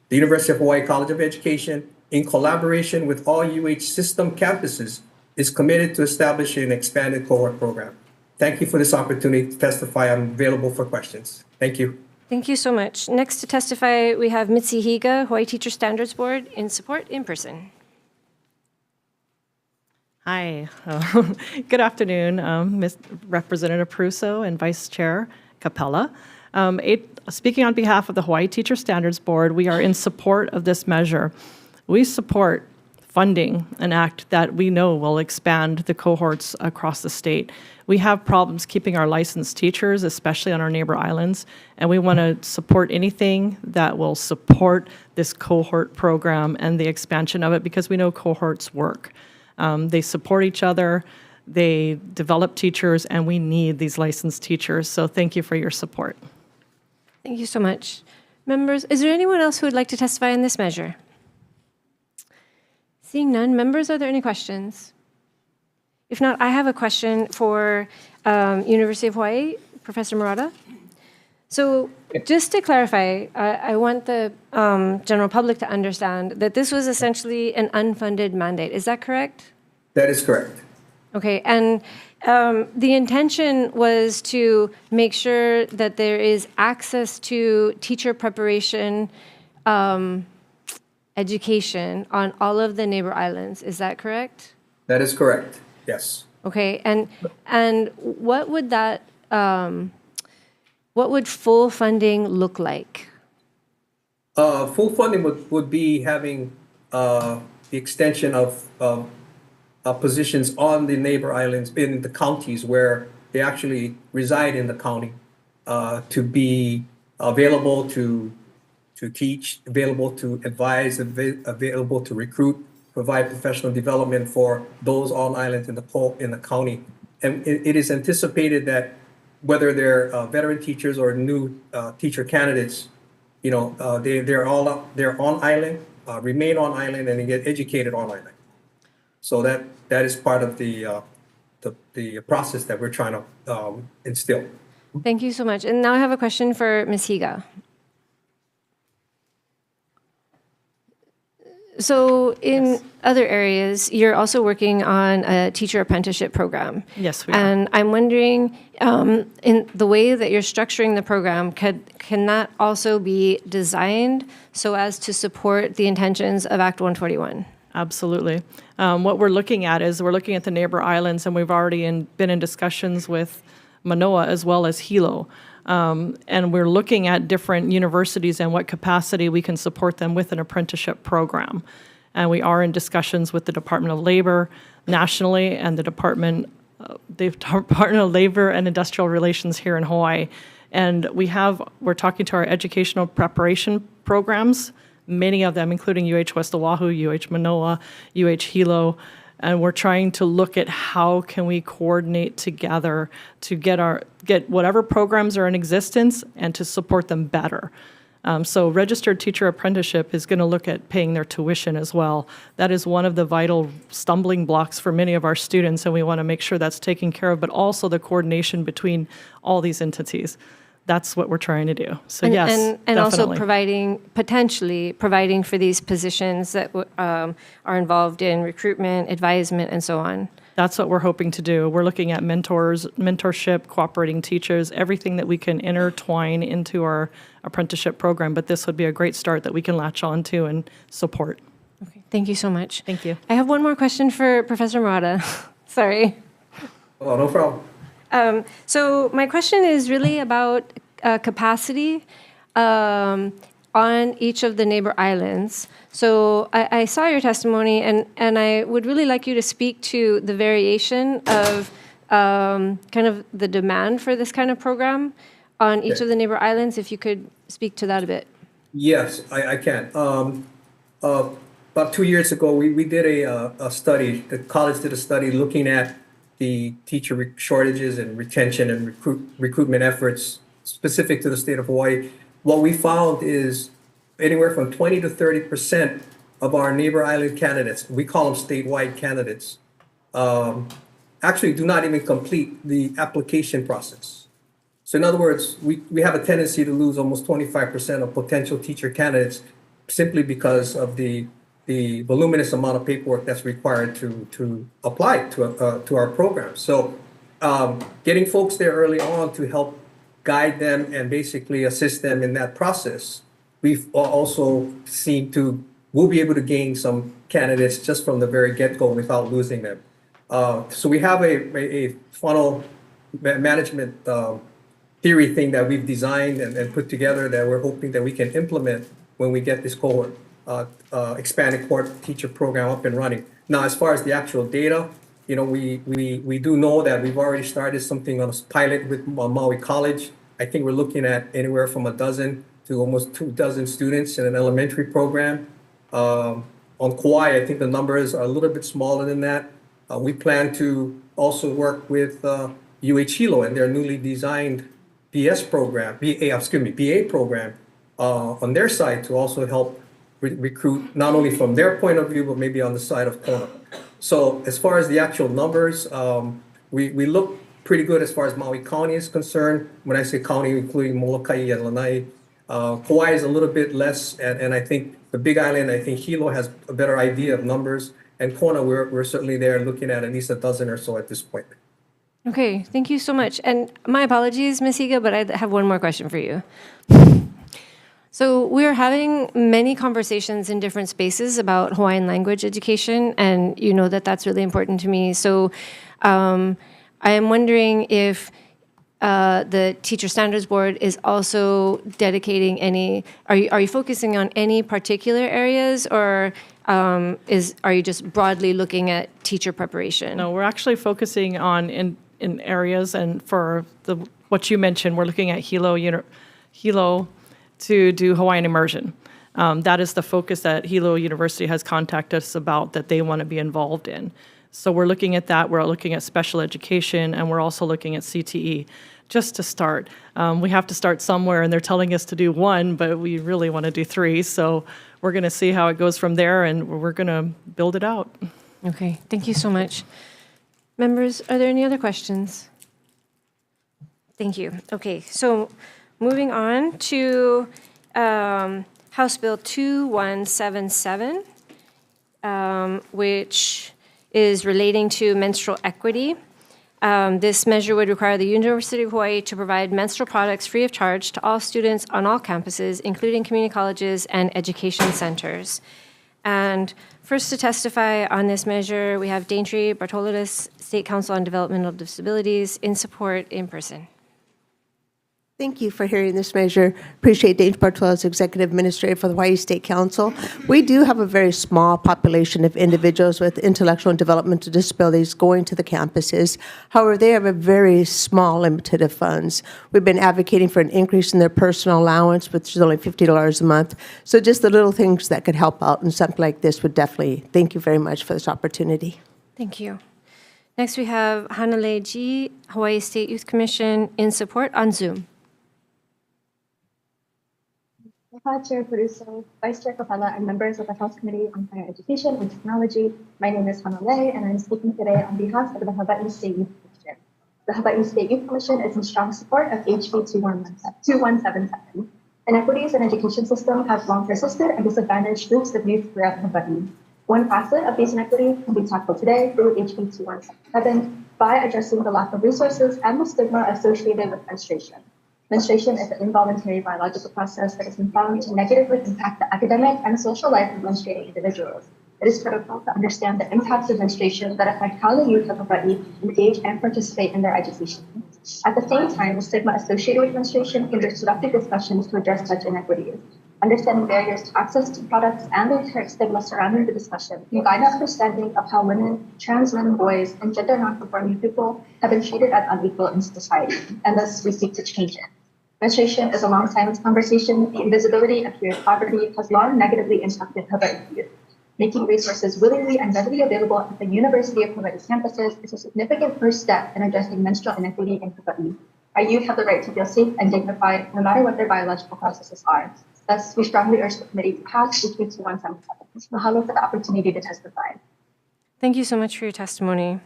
The University of Hawaii College of Education, in collaboration with all UH system campuses, is committed to establishing an expanded cohort program. Thank you for this opportunity to testify. I'm available for questions. Thank you. Thank you so much. Next to testify, we have Mitzi Higa, Hawaii Teacher Standards Board, in support in person. Hi, good afternoon, Ms. Representative Peruso and Vice Chair Capella. Speaking on behalf of the Hawaii Teacher Standards Board, we are in support of this measure. We support funding an act that we know will expand the cohorts across the state. We have problems keeping our licensed teachers, especially on our neighbor islands, and we want to support anything that will support this cohort program and the expansion of it, because we know cohorts work. They support each other, they develop teachers, and we need these licensed teachers. So thank you for your support. Thank you so much. Members, is there anyone else who would like to testify in this measure? Seeing none, members, are there any questions? If not, I have a question for University of Hawaii, Professor Murata. So just to clarify, I want the general public to understand that this was essentially an unfunded mandate. Is that correct? That is correct. Okay, and the intention was to make sure that there is access to teacher preparation education on all of the neighbor islands. Is that correct? That is correct, yes. Okay, and what would that what would full funding look like? Full funding would be having the extension of positions on the neighbor islands in the counties where they actually reside in the county to be available to teach, available to advise, available to recruit, provide professional development for those on islands in the county. And it is anticipated that whether they're veteran teachers or new teacher candidates, they're on island, remain on island, and they get educated on island. So that is part of the process that we're trying to instill. Thank you so much. And now I have a question for Ms. Higa. So in other areas, you're also working on a teacher apprenticeship program. Yes, we are. And I'm wondering, in the way that you're structuring the program, can that also be designed so as to support the intentions of Act 141? Absolutely. What we're looking at is we're looking at the neighbor islands, and we've already been in discussions with Manoa as well as Hilo. And we're looking at different universities and what capacity we can support them with an apprenticeship program. And we are in discussions with the Department of Labor nationally and the Department of Labor and Industrial Relations here in Hawaii. And we're talking to our educational preparation programs, many of them, including UH West Oahu, UH Manoa, UH Hilo, and we're trying to look at how can we coordinate together to get whatever programs are in existence and to support them better. So registered teacher apprenticeship is going to look at paying their tuition as well. That is one of the vital stumbling blocks for many of our students, and we want to make sure that's taken care of, but also the coordination between all these entities. That's what we're trying to do. So yes, and also definitely. potentially providing for these positions that are involved in recruitment, advisement, and so on. That's what we're hoping to do. We're looking at mentorship, cooperating teachers, everything that we can intertwine into our apprenticeship program. But this would be a great start that we can latch on to and support. Okay, thank you so much. Thank you. I have one more question for Professor Murata. Sorry. Oh, no problem. So my question is really about capacity on each of the neighbor islands. So I saw your testimony, and I would really like you to speak to the variation of kind of the demand for this kind of program on each of the neighbor islands, if you could speak to that a bit. Yes, I can. About 2 years ago, we did a study, the college did a study looking at the teacher shortages and retention and recruitment efforts specific to the state of Hawaii. What we found is anywhere from 20 to 30% of our neighbor island candidates, we call them statewide candidates, actually do not even complete the application process. So in other words, we have a tendency to lose almost 25% of potential teacher candidates simply because of the voluminous amount of paperwork that's required to apply to our program. So getting folks there early on to help guide them and basically assist them in that process, we've also seen we'll be able to gain some candidates just from the very get-go without losing them. So we have a funnel management theory thing that we've designed and put together that we're hoping that we can implement when we get this cohort expanded cohort teacher program up and running. Now, as far as the actual data, we do know that we've already started something on a pilot with Maui College. I think we're looking at anywhere from 12 to almost 24 students in an elementary program. On Kauai, I think the numbers are a little bit smaller than that. We plan to also work with UH Hilo and their newly designed BA program on their side to also help recruit not only from their point of view, but maybe on the side of Kona. So as far as the actual numbers, we look pretty good as far as Maui County is concerned. When I say county, including Molokai and Lanai. Kauai is a little bit less, and I think the Big Island, I think Hilo has a better idea of numbers. And Kona, we're certainly there looking at least a dozen or so at this point. Okay, thank you so much. And my apologies, Ms. Higa, but I have one more question for you. So we're having many conversations in different spaces about Hawaiian language education, and you know that that's really important to me. So I am wondering if the Teacher Standards Board is also dedicating any, are you focusing on any particular areas, or are you just broadly looking at teacher preparation? No, we're actually focusing on in areas, and for what you mentioned, we're looking at Hilo to do Hawaiian immersion. That is the focus that Hilo University has contacted us about, that they want to be involved in. So we're looking at that. We're looking at special education, and we're also looking at CTE, just to start. We have to start somewhere, and they're telling us to do one, but we really want to do three. So we're going to see how it goes from there, and we're going to build it out. Okay, thank you so much. Members, are there any other questions? Thank you. Okay, so moving on to House Bill 2177, which is relating to menstrual equity. This measure would require the University of Hawaii to provide menstrual products free of charge to all students on all campuses, including community colleges and education centers. And first to testify on this measure, we have Daintree Bartolidis, State Council on Developmental Disabilities, in support in person. Thank you for hearing this measure. Appreciate Daintree Bartolidis, Executive Administrator for the Hawaii State Council. We do have a very small population of individuals with intellectual and developmental disabilities going to the campuses. However, they have a very small limited of funds. We've been advocating for an increase in their personal allowance, which is only $50 a month. So just the little things that could help out, and something like this would definitely, thank you very much for this opportunity. Thank you. Next, we have Hanalei G., Hawaii State Youth Commission, in support on Zoom. Chair Caruso, Vice Chair Capella, and members of the House Committee on Higher Education and Technology. My name is Hanalei, and I'm speaking today on behalf of the Hawaii State Youth Commission. The Hawaii State Youth Commission is in strong support of HB 2177. Inequities in education system have long persisted and disadvantaged groups of youth throughout Hawaii. One facet of these inequities can be tackled today through HB 2177 by addressing the lack of resources and the stigma associated with menstruation. Menstruation is an involuntary biological process that has been found to negatively impact the academic and social life of menstruating individuals. It is critical to understand the impacts of menstruation that affect how the youth of Hawaii engage and participate in their education. At the same time, the stigma associated with menstruation hinders productive discussions to address such inequities. Understanding barriers to access to products and the inherent stigma surrounding the discussion can guide understanding of how women, trans men, boys, and gender non-conforming people have been treated as unequal in society, and thus we seek to change it. Menstruation is a long time conversation. The invisibility of period poverty has long negatively impacted Hawaii youth. Making resources willingly and readily available at the University of Hawaii's campuses is a significant first step in addressing menstrual inequity in Hawaii. Our youth have the right to feel safe and dignified no matter what their biological processes are. Thus, we strongly urge the committee to pass HB 2177. Mahalo for the opportunity to testify. Thank you so much for your testimony.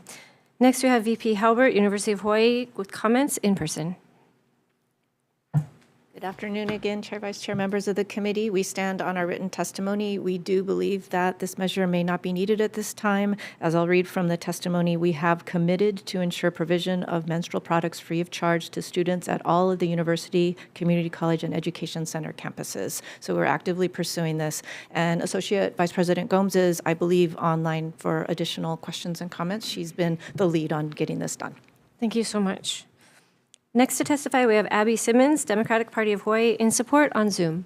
Next, we have VP Halbert, University of Hawaii, with comments in person. Good afternoon again, Chair, Vice Chair, members of the committee. We stand on our written testimony. We do believe that this measure may not be needed at this time. As I'll read from the testimony, we have committed to ensure provision of menstrual products free of charge to students at all of the university, community college, and education center campuses. So we're actively pursuing this. And Associate Vice President Gomes is, I believe, online for additional questions and comments. She's been the lead on getting this done. Thank you so much. Next to testify, we have Abby Simmons, Democratic Party of Hawaii, in support on Zoom.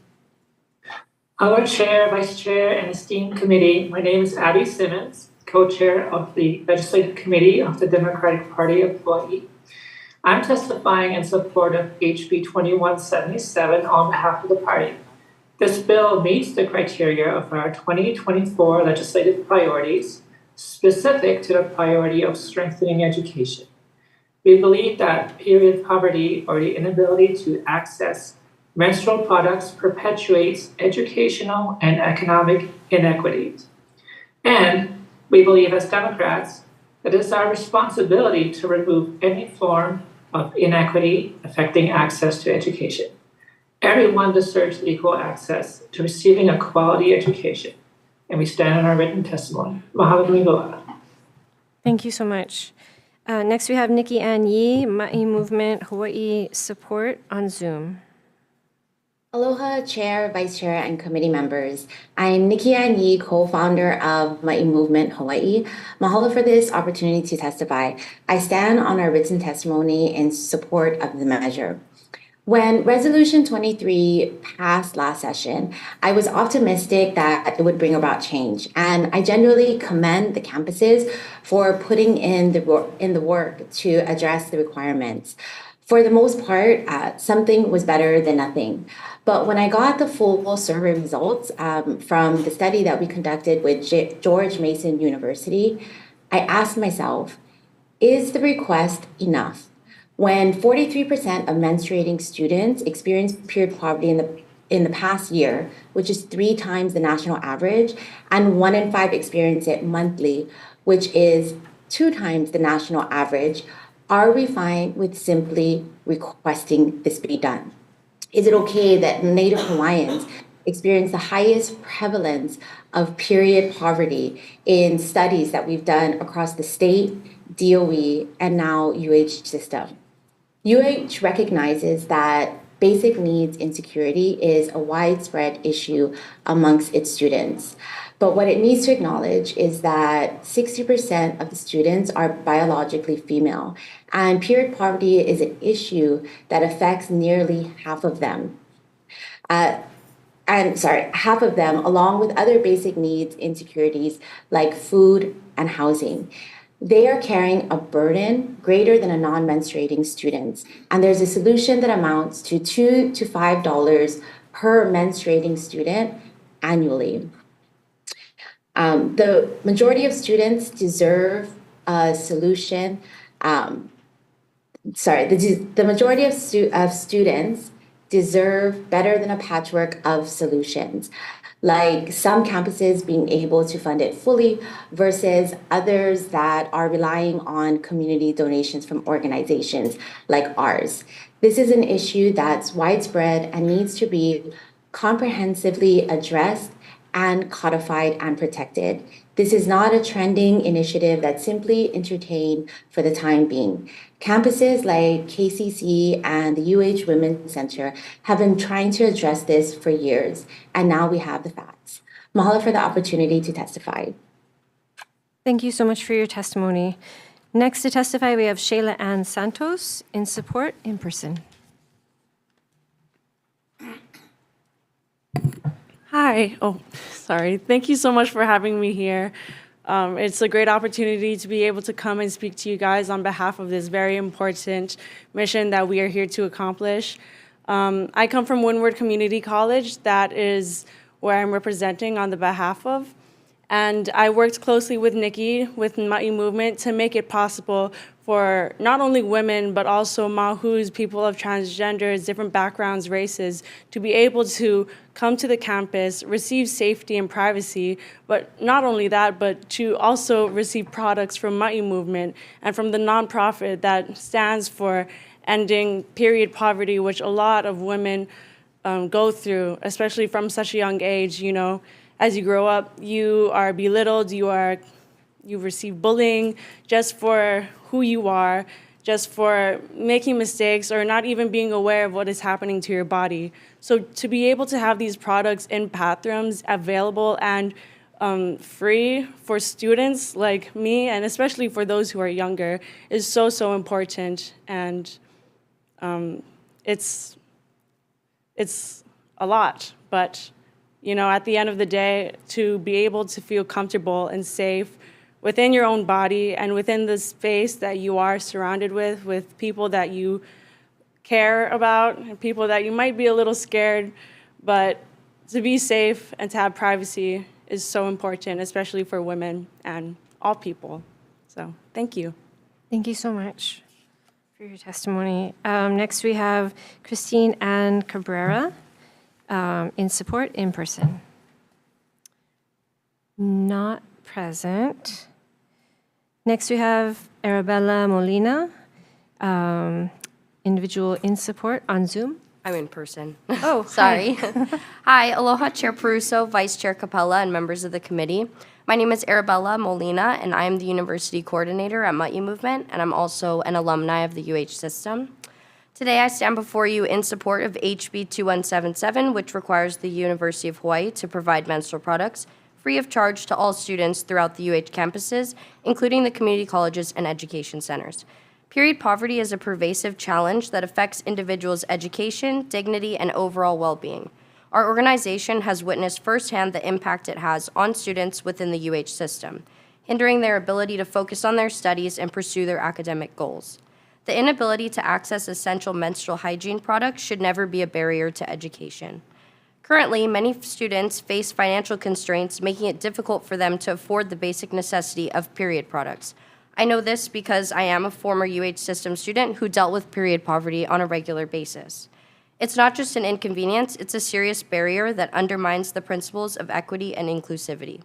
Hello, Chair, Vice Chair, and esteemed committee. My name is Abby Simmons, co-chair of the Legislative Committee of the Democratic Party of Hawaii. I'm testifying in support of HB 2177 on behalf of the party. This bill meets the criteria of our 2024 legislative priorities, specific to the priority of strengthening education. We believe that period poverty, or the inability to access menstrual products, perpetuates educational and economic inequities. And we believe as Democrats that it's our responsibility to remove any form of inequity affecting access to education. Everyone deserves equal access to receiving a quality education, and we stand on our written testimony. Mahalo nui loa. Thank you so much. Next, we have Nikki Ann Yee, Ma'i Movement Hawaii Support on Zoom. Aloha, Chair, Vice Chair, and committee members. I'm Nikki Ann Yee, co-founder of Ma'i Movement Hawaii. Mahalo for this opportunity to testify. I stand on our written testimony in support of the measure. When Resolution 23 passed last session, I was optimistic that it would bring about change, and I genuinely commend the campuses for putting in the work to address the requirements. For the most part, something was better than nothing. But when I got the full survey results from the study that we conducted with George Mason University, I asked myself, is the request enough? When 43% of menstruating students experienced period poverty in the past year, which is 3 times the national average, and 1 in 5 experience it monthly, which is 2 times the national average, are we fine with simply requesting this be done? Is it okay that Native Hawaiians experience the highest prevalence of period poverty in studies that we've done across the state, DOE, and now UH system? UH recognizes that basic needs insecurity is a widespread issue amongst its students. But what it needs to acknowledge is that 60% of the students are biologically female, and period poverty is an issue that affects nearly half of them. Half of them, along with other basic needs insecurities like food and housing. They are carrying a burden greater than a non-menstruating student. And there's a solution that amounts to $2 to $5 per menstruating student annually. The majority of students deserve a solution. The majority of students deserve better than a patchwork of solutions, like some campuses being able to fund it fully versus others that are relying on community donations from organizations like ours. This is an issue that's widespread and needs to be comprehensively addressed and codified and protected. This is not a trending initiative that's simply entertained for the time being. Campuses like KCC and the UH Women's Center have been trying to address this for years, and now we have the facts. Mahalo for the opportunity to testify. Thank you so much for your testimony. Next to testify, we have Shayla Ann Santos in support in person. Hi. Oh, sorry. Thank you so much for having me here. It's a great opportunity to be able to come and speak to you guys on behalf of this very important mission that we are here to accomplish. I come from Windward Community College. That is where I'm representing on the behalf of. And I worked closely with Nikki, with Ma'i Movement, to make it possible for not only women, but also Mahus, people of transgenders, different backgrounds, races, to be able to come to the campus, receive safety and privacy, but not only that, but to also receive products from Ma'i Movement and from the nonprofit that stands for ending period poverty, which a lot of women go through, especially from such a young age. You know, as you grow up, you are belittled, you receive bullying just for who you are, just for making mistakes or not even being aware of what is happening to your body. So to be able to have these products in bathrooms available and free for students like me, and especially for those who are younger, is so, so important. And it's a lot, but you know, at the end of the day, to be able to feel comfortable and safe within your own body and within the space that you are surrounded with people that you care about, and people that you might be a little scared, but to be safe and to have privacy is so important, especially for women and all people. So thank you. Thank you so much for your testimony. Next, we have Christine Ann Cabrera in support in person. Not present. Next, we have Arabella Molina, individual in support on Zoom. I'm in person. Oh, sorry. hi. Hi, aloha, Chair Peruso, Vice Chair Capella, and members of the committee. My name is Arabella Molina, and I am the University Coordinator at Ma'i Movement, and I'm also an alumni of the UH system. Today, I stand before you in support of HB 2177, which requires the University of Hawaii to provide menstrual products free of charge to all students throughout the UH campuses, including the community colleges and education centers. Period poverty is a pervasive challenge that affects individuals' education, dignity, and overall well-being. Our organization has witnessed firsthand the impact it has on students within the UH system, hindering their ability to focus on their studies and pursue their academic goals. The inability to access essential menstrual hygiene products should never be a barrier to education. Currently, many students face financial constraints, making it difficult for them to afford the basic necessity of period products. I know this because I am a former UH system student who dealt with period poverty on a regular basis. It's not just an inconvenience, it's a serious barrier that undermines the principles of equity and inclusivity.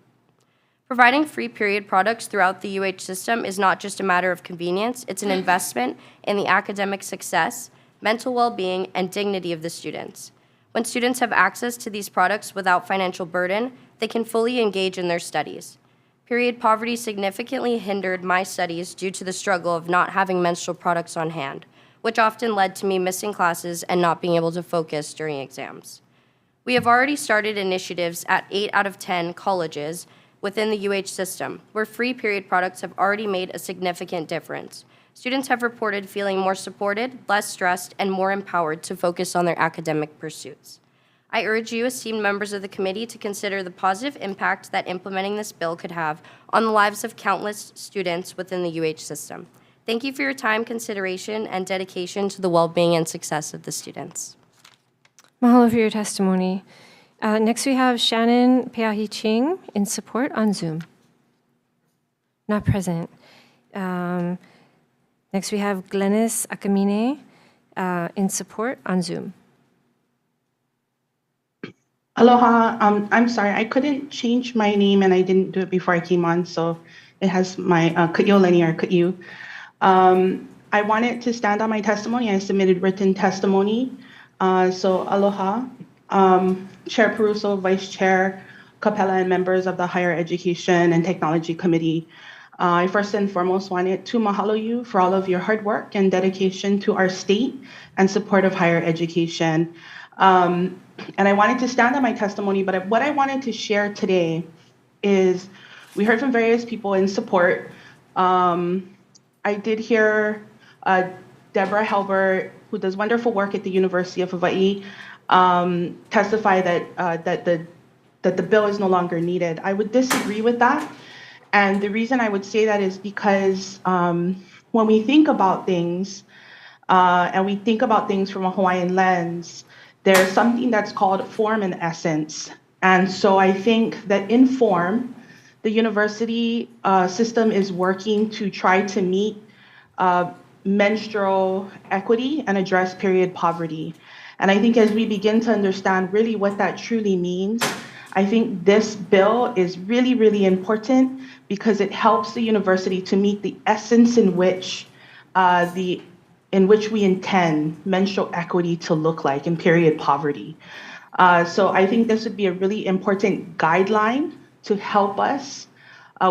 Providing free period products throughout the UH system is not just a matter of convenience, it's an investment in the academic success, mental well-being, and dignity of the students. When students have access to these products without financial burden, they can fully engage in their studies. Period poverty significantly hindered my studies due to the struggle of not having menstrual products on hand, which often led to me missing classes and not being able to focus during exams. We have already started initiatives at 8 out of 10 colleges within the UH system, where free period products have already made a significant difference. Students have reported feeling more supported, less stressed, and more empowered to focus on their academic pursuits. I urge you, esteemed members of the committee, to consider the positive impact that implementing this bill could have on the lives of countless students within the UH system. Thank you for your time, consideration, and dedication to the well-being and success of the students. Mahalo for your testimony. Next, we have Shannon Peahi Ching in support on Zoom. Not present. Next, we have Glennis Akamine in support on Zoom. Aloha. I'm sorry, I couldn't change my name and I didn't do it before I came on, so it has my Ku'io or Ku'yu. I wanted to stand on my testimony. I submitted written testimony. So aloha. Chair Peruso, Vice Chair Capella, and members of the Higher Education and Technology Committee. I first and foremost wanted to mahalo you for all of your hard work and dedication to our state and support of higher education. And I wanted to stand on my testimony, but what I wanted to share today is we heard from various people in support. I did hear Deborah Halbert, who does wonderful work at the University of Hawaii, testify that the bill is no longer needed. I would disagree with that. And the reason I would say that is because when we think about things, and we think about things from a Hawaiian lens, there's something that's called form and essence. And so I think that in form, the university system is working to try to meet menstrual equity and address period poverty. And I think as we begin to understand really what that truly means, I think this bill is really, really important because it helps the university to meet the essence in which we intend menstrual equity to look like in period poverty. So I think this would be a really important guideline to help us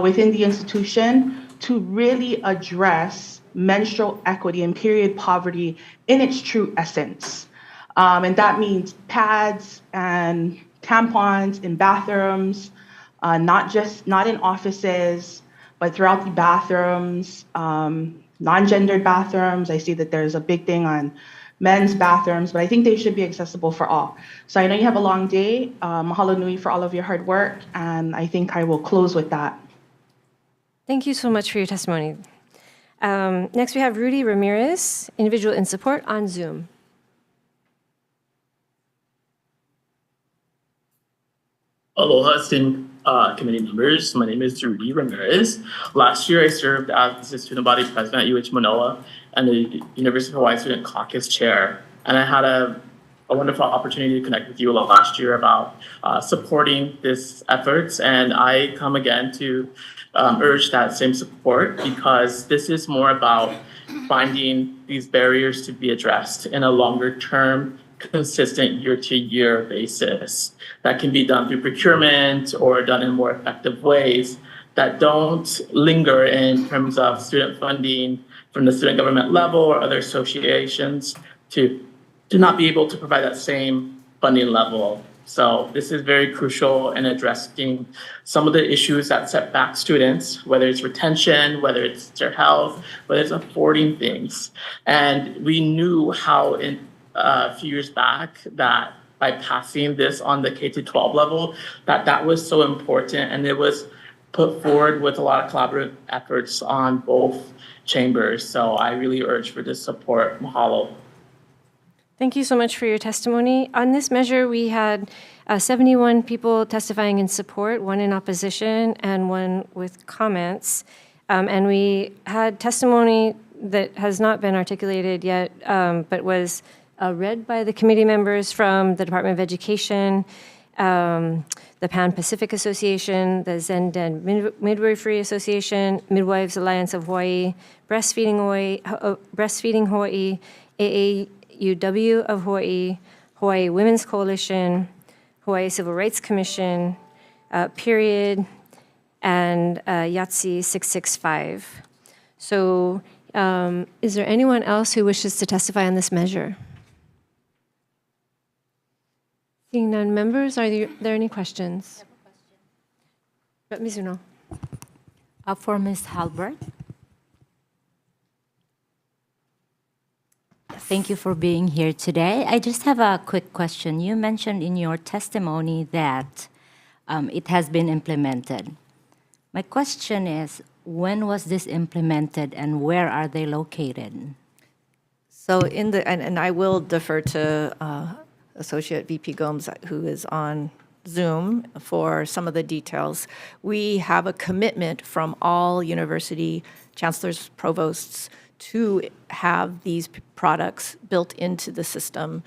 within the institution to really address menstrual equity and period poverty in its true essence. And that means pads and tampons in bathrooms, not in offices, but throughout the bathrooms, non-gendered bathrooms. I see that there's a big thing on men's bathrooms, but I think they should be accessible for all. So I know you have a long day. Mahalo nui for all of your hard work, and I think I will close with that. Thank you so much for your testimony. Next, we have Rudy Ramirez, individual in support on Zoom. Aloha, esteemed committee members. My name is Rudy Ramirez. Last year, I served as the student body president at UH Manoa and the University of Hawaii Student Caucus chair. And I had a wonderful opportunity to connect with you last year about supporting these efforts. And I come again to urge that same support because this is more about finding these barriers to be addressed in a longer term, consistent year-to-year basis that can be done through procurement or done in more effective ways that don't linger in terms of student funding from the student government level or other associations, to not be able to provide that same funding level. So this is very crucial in addressing some of the issues that set back students, whether it's retention, whether it's their health, whether it's affording things. And we knew how in a few years back that by passing this on the K-12 level, that was so important, and it was put forward with a lot of collaborative efforts on both chambers. So I really urge for this support. Mahalo. Thank you so much for your testimony. On this measure, we had 71 people testifying in support, 1 in opposition, and 1 with comments. And we had testimony that has not been articulated yet, but was read by the committee members from the Department of Education, the Pan-Pacific Association, the Zen-Den Midwifery Association, Midwives Alliance of Hawaii, Breastfeeding Hawaii, AAUW of Hawaii, Hawaii Women's Coalition, Hawaii Civil Rights Commission, Period, and YATSE 665. So is there anyone else who wishes to testify on this measure? Seeing none, members, are there any questions? Mizuno. For Ms. Halbert. Thank you for being here today. I just have a quick question. You mentioned in your testimony that it has been implemented. My question is, when was this implemented and where are they located? So and I will defer to Associate VP Gomes, who is on Zoom, for some of the details. We have a commitment from all university chancellors, provosts, to have these products built into the system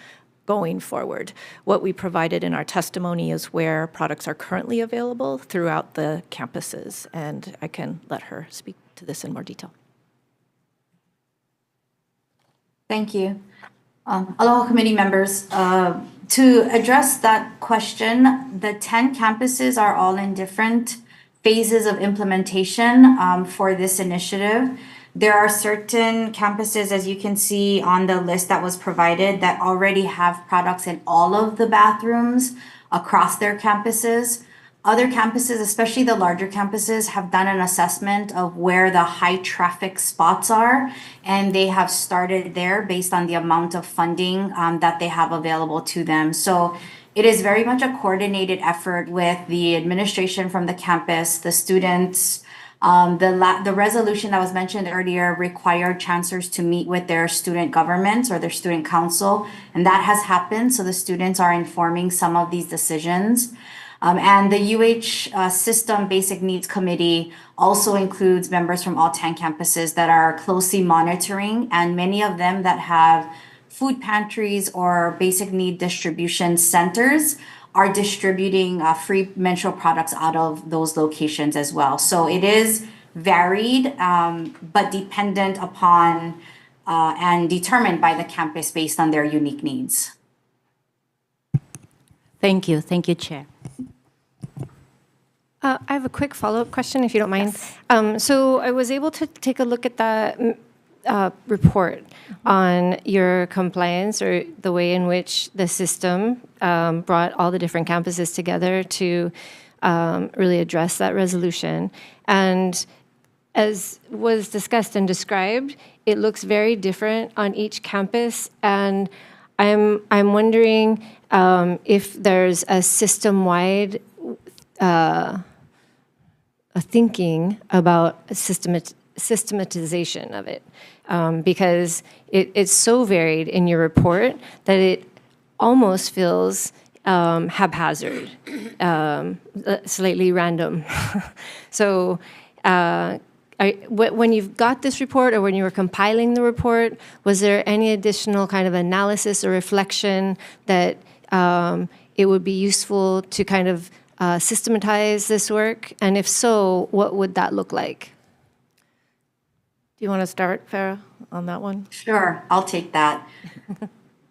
going forward. What we provided in our testimony is where products are currently available throughout the campuses, and I can let her speak to this in more detail. Thank you. Aloha committee members. To address that question, the 10 campuses are all in different phases of implementation for this initiative. There are certain campuses, as you can see on the list that was provided, that already have products in all of the bathrooms across their campuses. Other campuses, especially the larger campuses, have done an assessment of where the high traffic spots are, and they have started there based on the amount of funding that they have available to them. So it is very much a coordinated effort with the administration from the campus, the students. The resolution that was mentioned earlier required chancellors to meet with their student governments or their student council, and that has happened. So the students are informing some of these decisions. And the UH System Basic Needs Committee also includes members from all 10 campuses that are closely monitoring, and many of them that have food pantries or basic need distribution centers are distributing free menstrual products out of those locations as well. So it is varied, but dependent upon and determined by the campus based on their unique needs. Thank you. Thank you, Chair. I have a quick follow-up question, if you don't mind. So I was able to take a look at the report on your compliance, or the way in which the system brought all the different campuses together to really address that resolution. And as was discussed and described, it looks very different on each campus. And I'm wondering if there's a system-wide thinking about systematization of it, because it's so varied in your report that it almost feels haphazard, slightly random. So when you've got this report, or when you were compiling the report, was there any additional kind of analysis or reflection that it would be useful to kind of systematize this work? And if so, what would that look like? Do you want to start, Farah, on that one? Sure, I'll take that.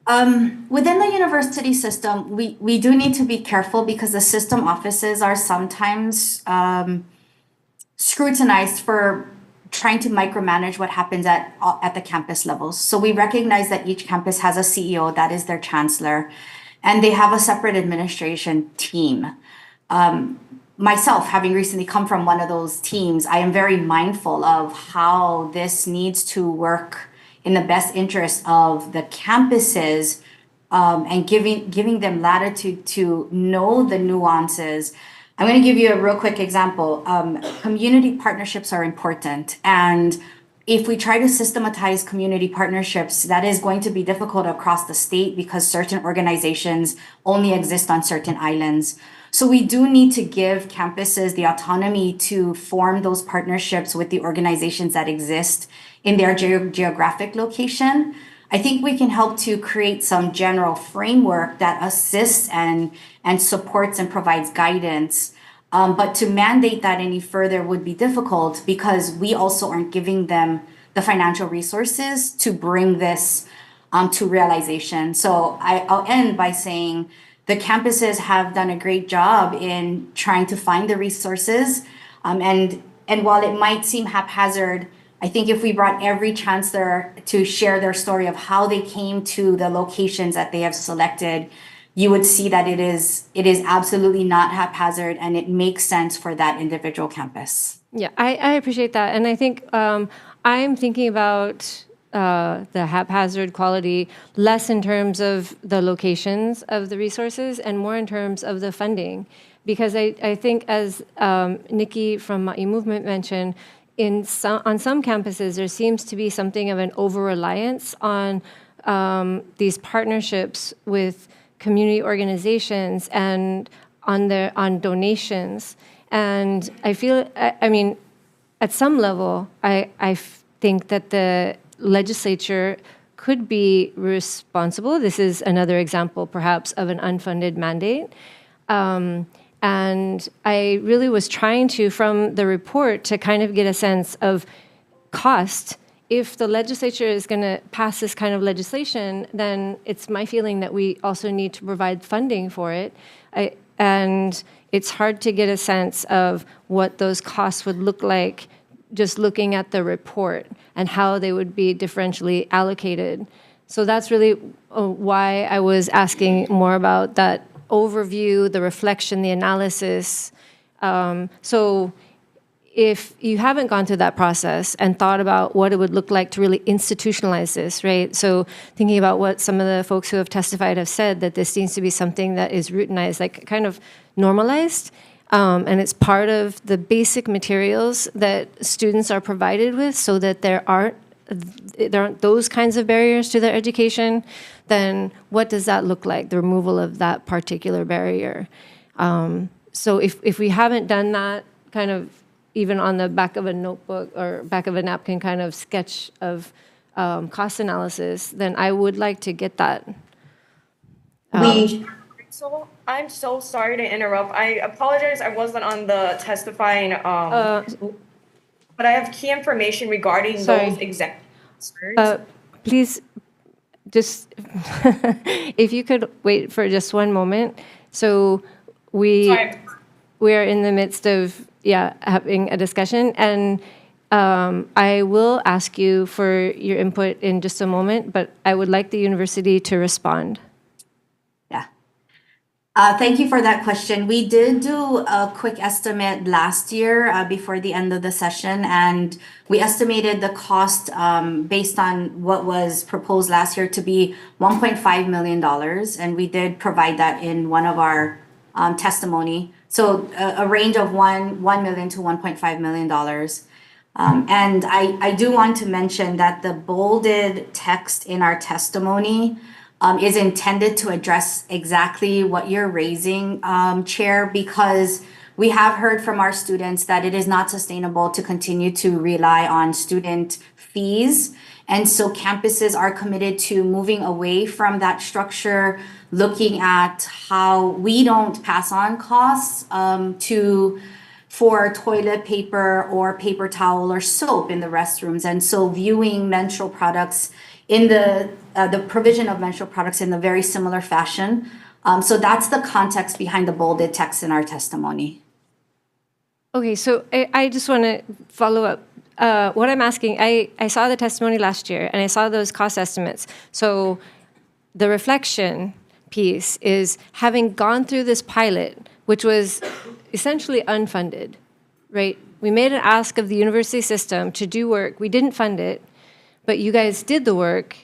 Within the university system, we do need to be careful, because the system offices are sometimes scrutinized for trying to micromanage what happens at the campus levels. So we recognize that each campus has a CEO, that is their chancellor, and they have a separate administration team. Myself, having recently come from one of those teams, I am very mindful of how this needs to work in the best interest of the campuses, and giving them latitude to know the nuances. I'm going to give you a real quick example. Community partnerships are important, and if we try to systematize community partnerships, that is going to be difficult across the state because certain organizations only exist on certain islands. So we do need to give campuses the autonomy to form those partnerships with the organizations that exist in their geographic location. I think we can help to create some general framework that assists and supports and provides guidance. But to mandate that any further would be difficult because we also aren't giving them the financial resources to bring this to realization. So I'll end by saying the campuses have done a great job in trying to find the resources. And while it might seem haphazard, I think if we brought every chancellor to share their story of how they came to the locations that they have selected, you would see that it is absolutely not haphazard and it makes sense for that individual campus. Yeah, I appreciate that. And I think I'm thinking about the haphazard quality less in terms of the locations of the resources and more in terms of the funding. Because I think as Nikki from Ma'i Movement mentioned, on some campuses, there seems to be something of an over-reliance on these partnerships with community organizations and on donations. And I feel, I mean, at some level, I think that the legislature could be responsible. This is another example, perhaps, of an unfunded mandate. And I really was trying to, from the report, to kind of get a sense of cost. If the legislature is going to pass this kind of legislation, then it's my feeling that we also need to provide funding for it. And it's hard to get a sense of what those costs would look like just looking at the report and how they would be differentially allocated. So that's really why I was asking more about that overview, the reflection, the analysis. So if you haven't gone through that process and thought about what it would look like to really institutionalize this, right? So thinking about what some of the folks who have testified have said, that this needs to be something that is routinized, like kind of normalized, and it's part of the basic materials that students are provided with so that there aren't those kinds of barriers to their education, then what does that look like, the removal of that particular barrier? So if we haven't done that kind of even on the back of a notebook or back of a napkin kind of sketch of cost analysis, then I would like to get that. So I'm so sorry to interrupt. I apologize. I wasn't on the testifying, but I have key information regarding those executives. Please, just if you could wait for just one moment. So we are in the midst of having a discussion, and I will ask you for your input in just a moment, but I would like the university to respond. Thank you for that question. We did do a quick estimate last year before the end of the session, and we estimated the cost based on what was proposed last year to be $1.5 million, and we did provide that in one of our testimony. So a range of $1 million to $1.5 million. And I do want to mention that the bolded text in our testimony is intended to address exactly what you're raising, Chair, because we have heard from our students that it is not sustainable to continue to rely on student fees. And so campuses are committed to moving away from that structure, looking at how we don't pass on costs for toilet paper or paper towel or soap in the restrooms. And so viewing menstrual products in the provision of menstrual products in a very similar fashion. So that's the context behind the bolded text in our testimony. Okay, so I just want to follow up. what I'm asking, I saw the testimony last year, and I saw those cost estimates. So the reflection piece is having gone through this pilot, which was essentially unfunded, right? We made an ask of the university system to do work. We didn't fund it, but you guys did the work.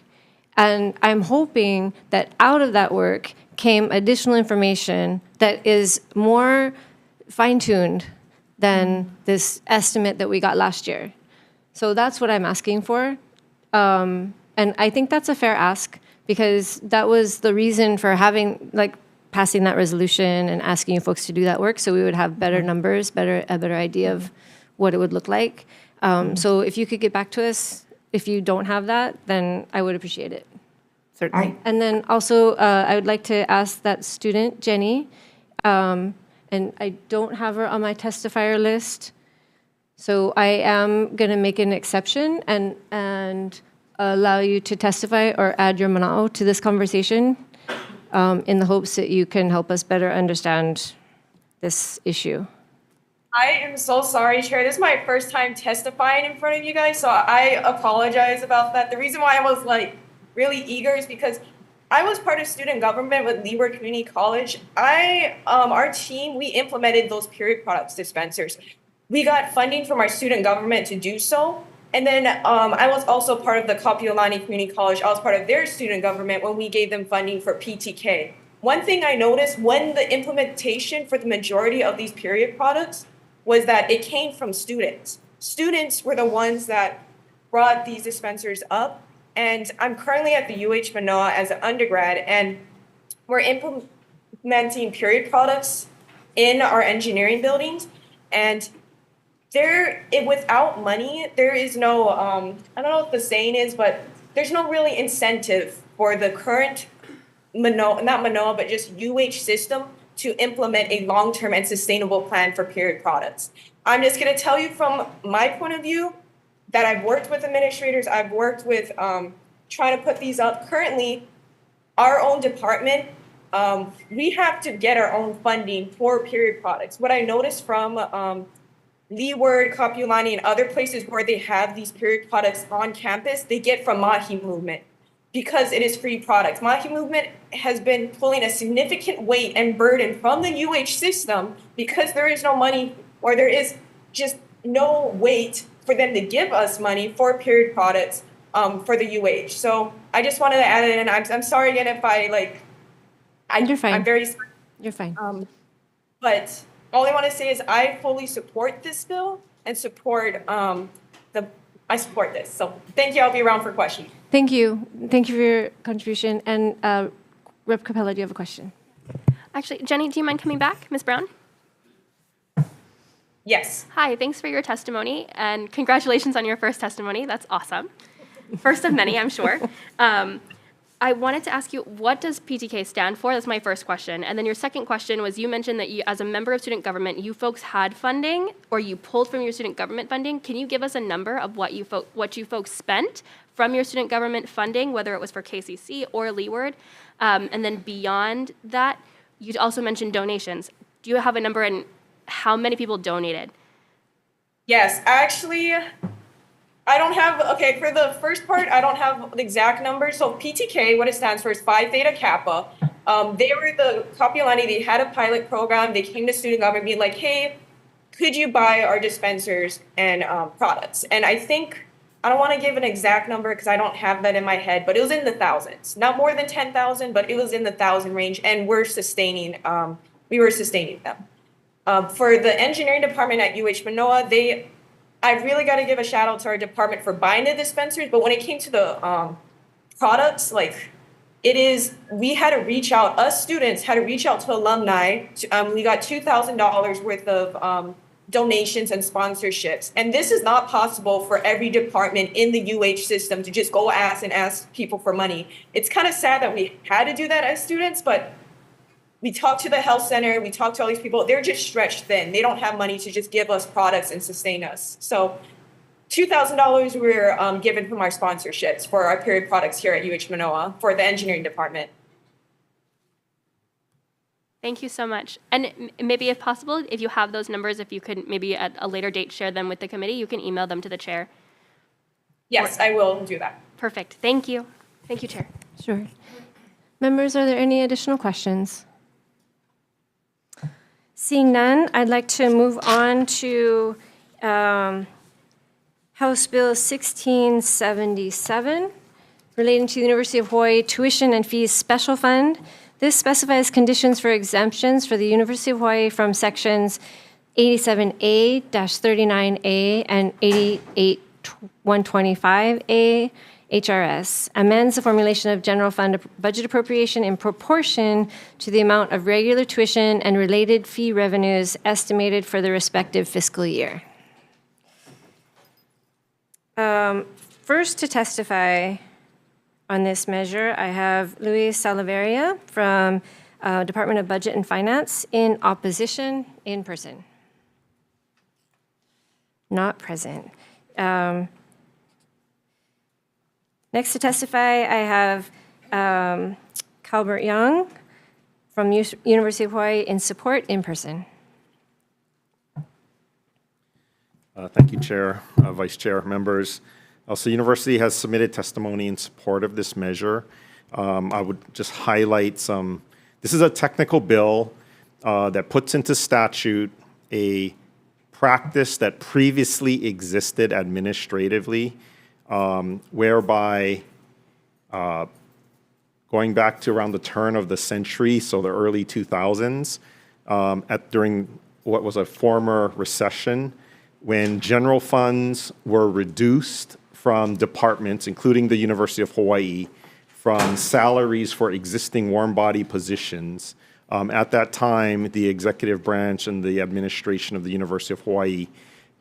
And I'm hoping that out of that work came additional information that is more fine-tuned than this estimate that we got last year. So that's what I'm asking for. And I think that's a fair ask, because that was the reason for having, like, passing that resolution and asking you folks to do that work, so we would have better numbers, a better idea of what it would look like. So if you could get back to us, if you don't have that, then I would appreciate it. Certainly. And then also, I would like to ask that student, Jenny, and I don't have her on my testifier list, so I am going to make an exception and allow you to testify or add your manao to this conversation in the hopes that you can help us better understand this issue. I am so sorry, Chair. This is my first time testifying in front of you guys, so I apologize about that. The reason why I was like really eager is because I was part of student government with Leeward Community College. Our team, we implemented those period products dispensers. We got funding from our student government to do so. And then I was also part of the Kapiolani Community College. I was part of their student government when we gave them funding for PTK. One thing I noticed when the implementation for the majority of these period products was that it came from students. Students were the ones that brought these dispensers up. And I'm currently at the UH Manoa as an undergrad, and we're implementing period products in our engineering buildings. And without money, there is no, I don't know what the saying is, but there's no really incentive for the current Manoa, not Manoa, but just UH system to implement a long-term and sustainable plan for period products. I'm just gonna tell you from my point of view that I've worked with administrators, I've worked with trying to put these up. Currently, our own department, we have to get our own funding for period products. What I noticed from Leeward, Kapiolani, and other places where they have these period products on campus, they get from Mahi Movement because it is free products. Mahi Movement has been pulling a significant weight and burden from the UH system because there is no money, or there is just no weight for them to give us money for period products for the UH. So I just wanted to add it in. I'm sorry again if You're fine. I'm very sorry. You're fine. But all I want to say is I fully support this bill and support I support this. So thank you. I'll be around for questions. Thank you. Thank you for your contribution. And Rep. Capella, do you have a question? Actually, Jenny, do you mind coming back? Ms. Brown? Yes. Hi, thanks for your testimony, and congratulations on your first testimony. That's awesome. First of many, I'm sure. I wanted to ask you, what does PTK stand for? That's my first question. And then your second question was, you mentioned that you, as a member of student government, you folks had funding, or you pulled from your student government funding. Can you give us a number of what you folks spent from your student government funding, whether it was for KCC or Leeward? And then beyond that, you also mentioned donations. Do you have a number in how many people donated? Yes, actually, I don't have, okay, for the first part, I don't have the exact numbers. So PTK, what it stands for is Phi Theta Kappa. They were the Kapiolani, they had a pilot program. They came to student government being like, hey, could you buy our dispensers and products? And I think, I don't want to give an exact number because I don't have that in my head, but it was in the thousands. Not more than 10,000, but it was in the 1,000 range, and we were sustaining them. For the engineering department at UH Manoa, I really got to give a shout out to our department for buying the dispensers, but when it came to the products, like we had to reach out, us students had to reach out to alumni. We got $2,000 worth of donations and sponsorships. And this is not possible for every department in the UH system to just go ask people for money. It's kind of sad that we had to do that as students, but we talked to the health center, we talked to all these people, they're just stretched thin. They don't have money to just give us products and sustain us. So $2,000 were given from our sponsorships for our period products here at UH Manoa for the engineering department. Thank you so much. And maybe if possible, if you have those numbers, if you could maybe at a later date share them with the committee, you can email them to the chair. Yes, I will do that. Perfect. Thank you. Thank you, Chair. Sure. Members, are there any additional questions? Seeing none, I'd like to move on to House Bill 1677, relating to the University of Hawaii Tuition and Fees Special Fund. This specifies conditions for exemptions for the University of Hawaii from sections 87A-39A and 88125A HRS, amends the formulation of general fund budget appropriation in proportion to the amount of regular tuition and related fee revenues estimated for the respective fiscal year. First to testify on this measure, I have Luis Salaveria from Department of Budget and Finance in opposition in person. Not present. Next to testify, I have Calbert Young from University of Hawaii in support in person. Thank you, Chair, Vice Chair, members. So University has submitted testimony in support of this measure. I would just highlight some. This is a technical bill that puts into statute a practice that previously existed administratively, whereby going back to around the turn of the century, so the early 2000s, during what was a former recession, when general funds were reduced from departments, including the University of Hawaii, from salaries for existing warm body positions. At that time, the executive branch and the administration of the University of Hawaii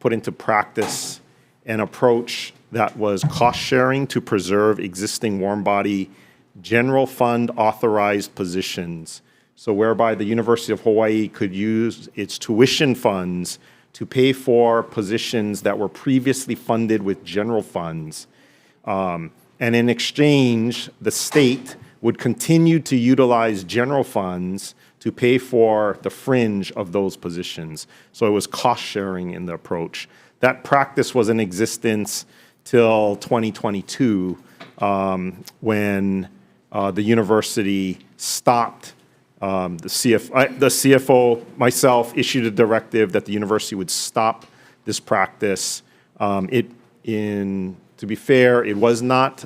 put into practice an approach that was cost sharing to preserve existing warm body general fund authorized positions. So whereby the University of Hawaii could use its tuition funds to pay for positions that were previously funded with general funds. And in exchange, the state would continue to utilize general funds to pay for the fringe of those positions. So it was cost sharing in the approach. That practice was in existence till 2022, when the university stopped. The CFO, myself, issued a directive that the university would stop this practice. To be fair, it was not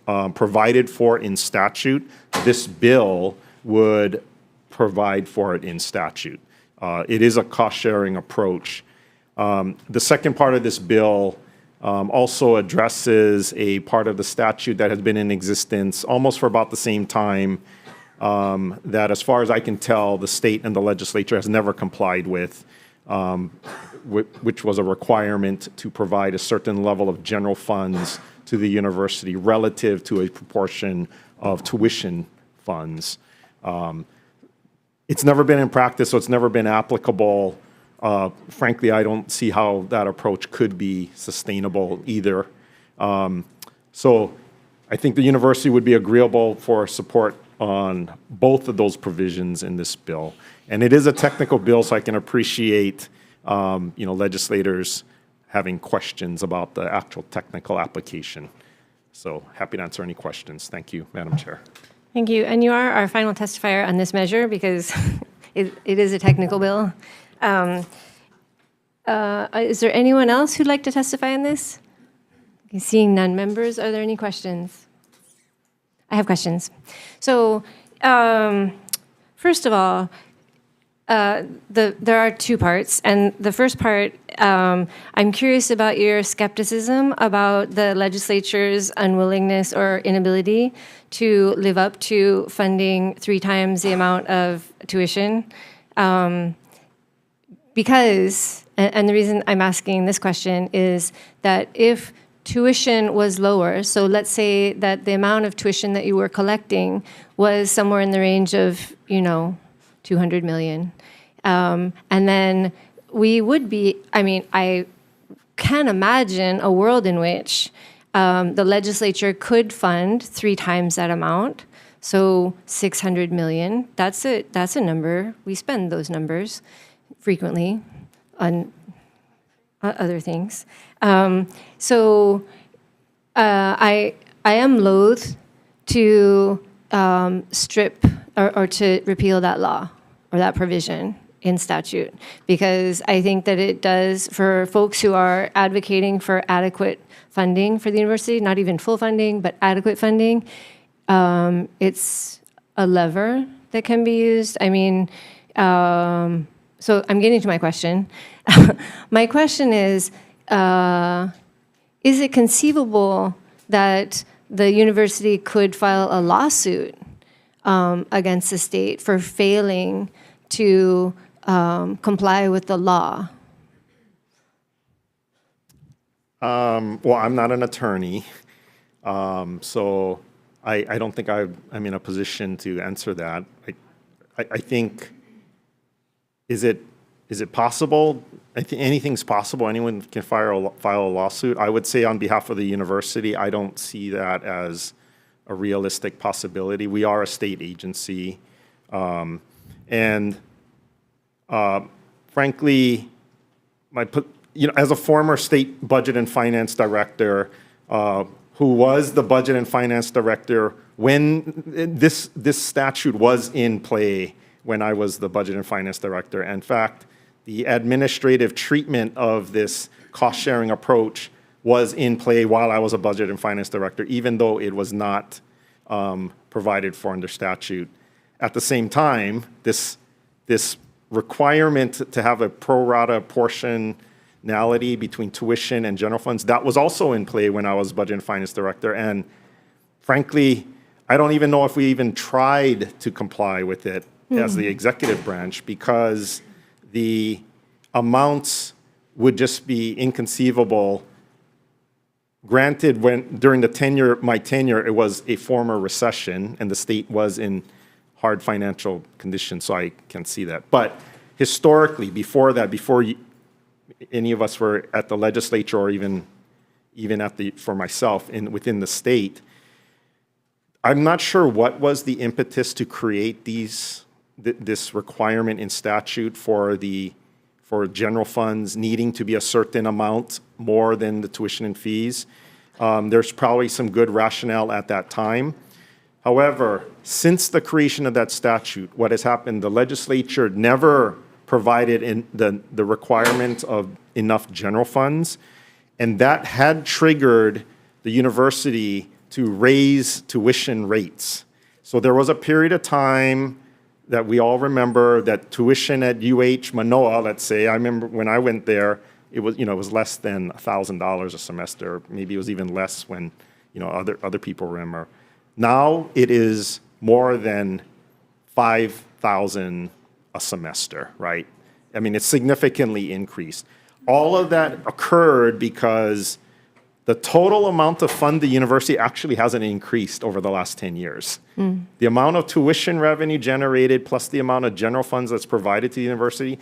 provided for in statute. This bill would provide for it in statute. It is a cost-sharing approach. The second part of this bill also addresses a part of the statute that has been in existence almost for about the same time, that, as far as I can tell, the state and the legislature has never complied with, which was a requirement to provide a certain level of general funds to the university relative to a proportion of tuition funds. It's never been in practice, so it's never been applicable. Frankly, I don't see how that approach could be sustainable either. So I think the university would be agreeable for support on both of those provisions in this bill. And it is a technical bill, so I can appreciate legislators having questions about the actual technical application. So happy to answer any questions. Thank you, Madam Chair. Thank you. And you are our final testifier on this measure because it is a technical bill. Is there anyone else who'd like to testify on this? Okay, seeing none. Members, are there any questions? I have questions. So, first of all, there are two parts, and the first part, I'm curious about your skepticism about the legislature's unwillingness or inability to live up to funding 3 times the amount of tuition. Because, and the reason I'm asking this question is that if tuition was lower, so let's say that the amount of tuition that you were collecting was somewhere in the range of, 200 million. And then we would be, I can imagine a world in which the legislature could fund 3 times that amount. So 600 million, that's a number. We spend those numbers frequently on other things. So I am loath to strip or to repeal that law or that provision in statute, because I think that it does, for folks who are advocating for adequate funding for the university, not even full funding, but adequate funding, it's a lever that can be used. I mean, so I'm getting to my question. My question is it conceivable that the university could file a lawsuit against the state for failing to comply with the law? Well, I'm not an attorney, so I don't think I'm in a position to answer that. I think, is it possible? I think anything's possible. Anyone can file a lawsuit. I would say on behalf of the university, I don't see that as a realistic possibility. We are a state agency, and frankly, as a former state budget and finance director, who was the budget and finance director when this statute was in play when I was the budget and finance director. In fact, the administrative treatment of this cost-sharing approach was in play while I was a budget and finance director, even though it was not provided for under statute. At the same time, this requirement to have a pro rata portionality between tuition and general funds, that was also in play when I was budget and finance director. And frankly, I don't even know if we even tried to comply with it as the executive branch, because the amounts would just be inconceivable. Granted, during my tenure, it was a former recession and the state was in hard financial conditions, so I can see that. But historically, before that, before any of us were at the legislature or even for myself within the state, I'm not sure what was the impetus to create this requirement in statute for general funds needing to be a certain amount more than the tuition and fees. There's probably some good rationale at that time. However, since the creation of that statute, what has happened, the legislature never provided the requirement of enough general funds, and that had triggered the university to raise tuition rates. So there was a period of time that we all remember that tuition at UH Manoa, let's say, I remember when I went there, it was less than $1,000 a semester. Maybe it was even less when other people remember. Now it is more than $5,000 a semester, right? I mean, it's significantly increased. All of that occurred because the total amount of fund the university actually hasn't increased over the last 10 years. The amount of tuition revenue generated plus the amount of general funds that's provided to the university,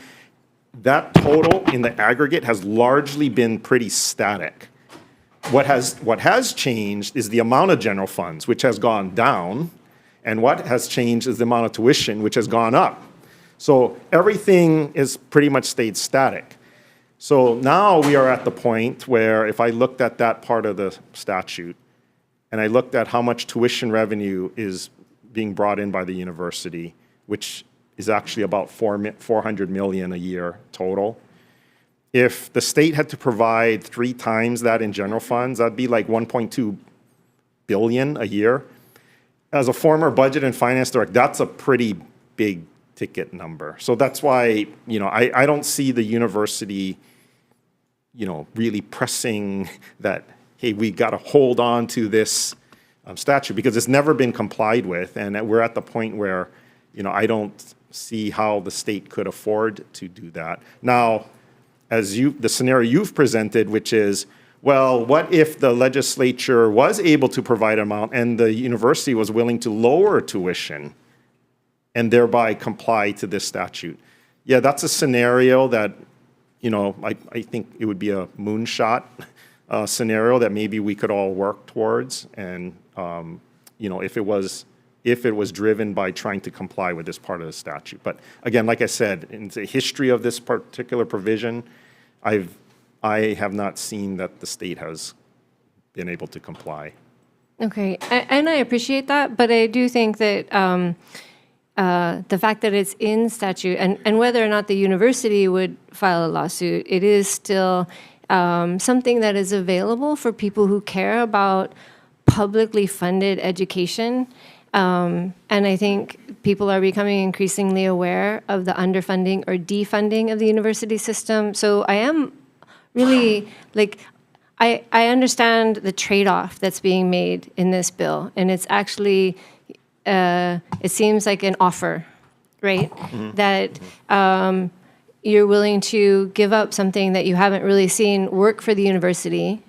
that total in the aggregate has largely been pretty static. What has changed is the amount of general funds, which has gone down, and what has changed is the amount of tuition, which has gone up. So everything is pretty much stayed static. So now we are at the point where if I looked at that part of the statute and I looked at how much tuition revenue is being brought in by the university, which is actually about $400 million a year total. If the state had to provide 3 times that in general funds, that'd be like $1.2 billion a year. As a former budget and finance director, that's a pretty big ticket number. So that's why, I don't see the university, really pressing that, hey, we got to hold on to this statute, because it's never been complied with. And we're at the point where, I don't see how the state could afford to do that. Now, the scenario you've presented, which is, well, what if the legislature was able to provide an amount and the university was willing to lower tuition and thereby comply to this statute? Yeah, that's a scenario that, I think it would be a moonshot scenario that maybe we could all work towards. And, if it was if it was driven by trying to comply with this part of the statute. But again, like I said, in the history of this particular provision, I have not seen that the state has been able to comply. Okay, and I appreciate that, but I do think that the fact that it's in statute and whether or not the university would file a lawsuit, it is still something that is available for people who care about publicly funded education. And I think people are becoming increasingly aware of the underfunding or defunding of the university system. So I am really, like, I understand the trade-off that's being made in this bill, and it's actually, it seems like an offer, right? Mm-hmm. That you're willing to give up something that you haven't really seen work for the university,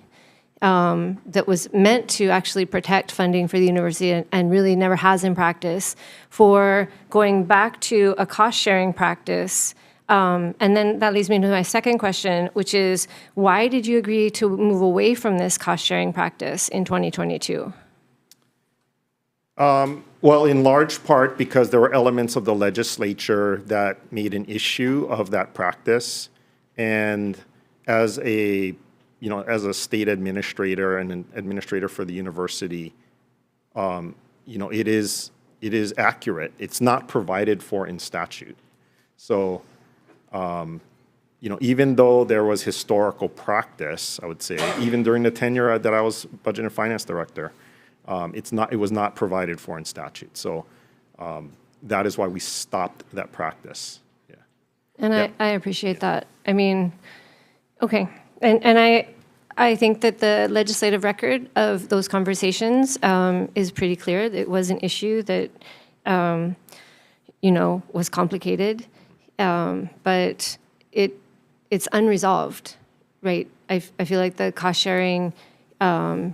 that was meant to actually protect funding for the university and really never has in practice, for going back to a cost-sharing practice. And then that leads me to my second question, which is, why did you agree to move away from this cost-sharing practice in 2022? Well, in large part because there were elements of the legislature that made an issue of that practice. And as a state administrator and an administrator for the university, it is accurate. It's not provided for in statute. So, even though there was historical practice, I would say, even during the tenure that I was budget and finance director, it was not provided for in statute. So that is why we stopped that practice. Yeah. And I appreciate that. I mean, okay. And I think that the legislative record of those conversations is pretty clear. It was an issue that, was complicated, but it's unresolved, right? I feel like the cost sharing, now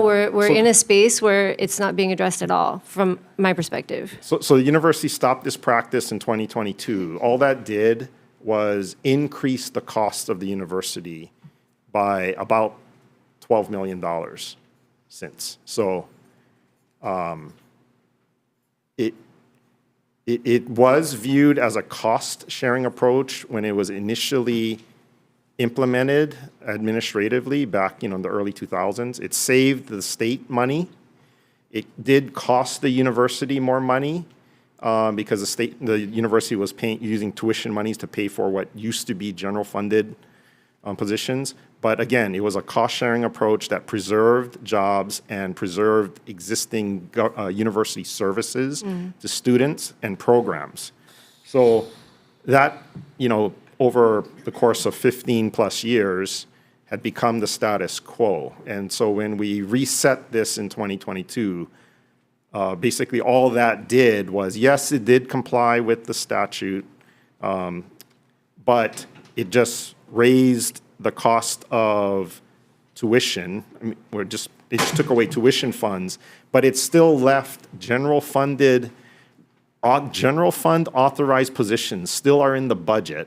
we're in a space where it's not being addressed at all, from my perspective. So the university stopped this practice in 2022. All that did was increase the cost of the university by about $12 million since. So it was viewed as a cost-sharing approach when it was initially implemented administratively back in the early 2000s. It saved the state money. It did cost the university more money because the university was using tuition monies to pay for what used to be general funded positions. But again, it was a cost-sharing approach that preserved jobs and preserved existing university services to students and programs. So that, over the course of 15 plus years had become the status quo. And so when we reset this in 2022, basically all that did was, yes, it did comply with the statute, but it just raised the cost of tuition. I mean, it just took away tuition funds, but it still left general fund authorized positions still are in the budget,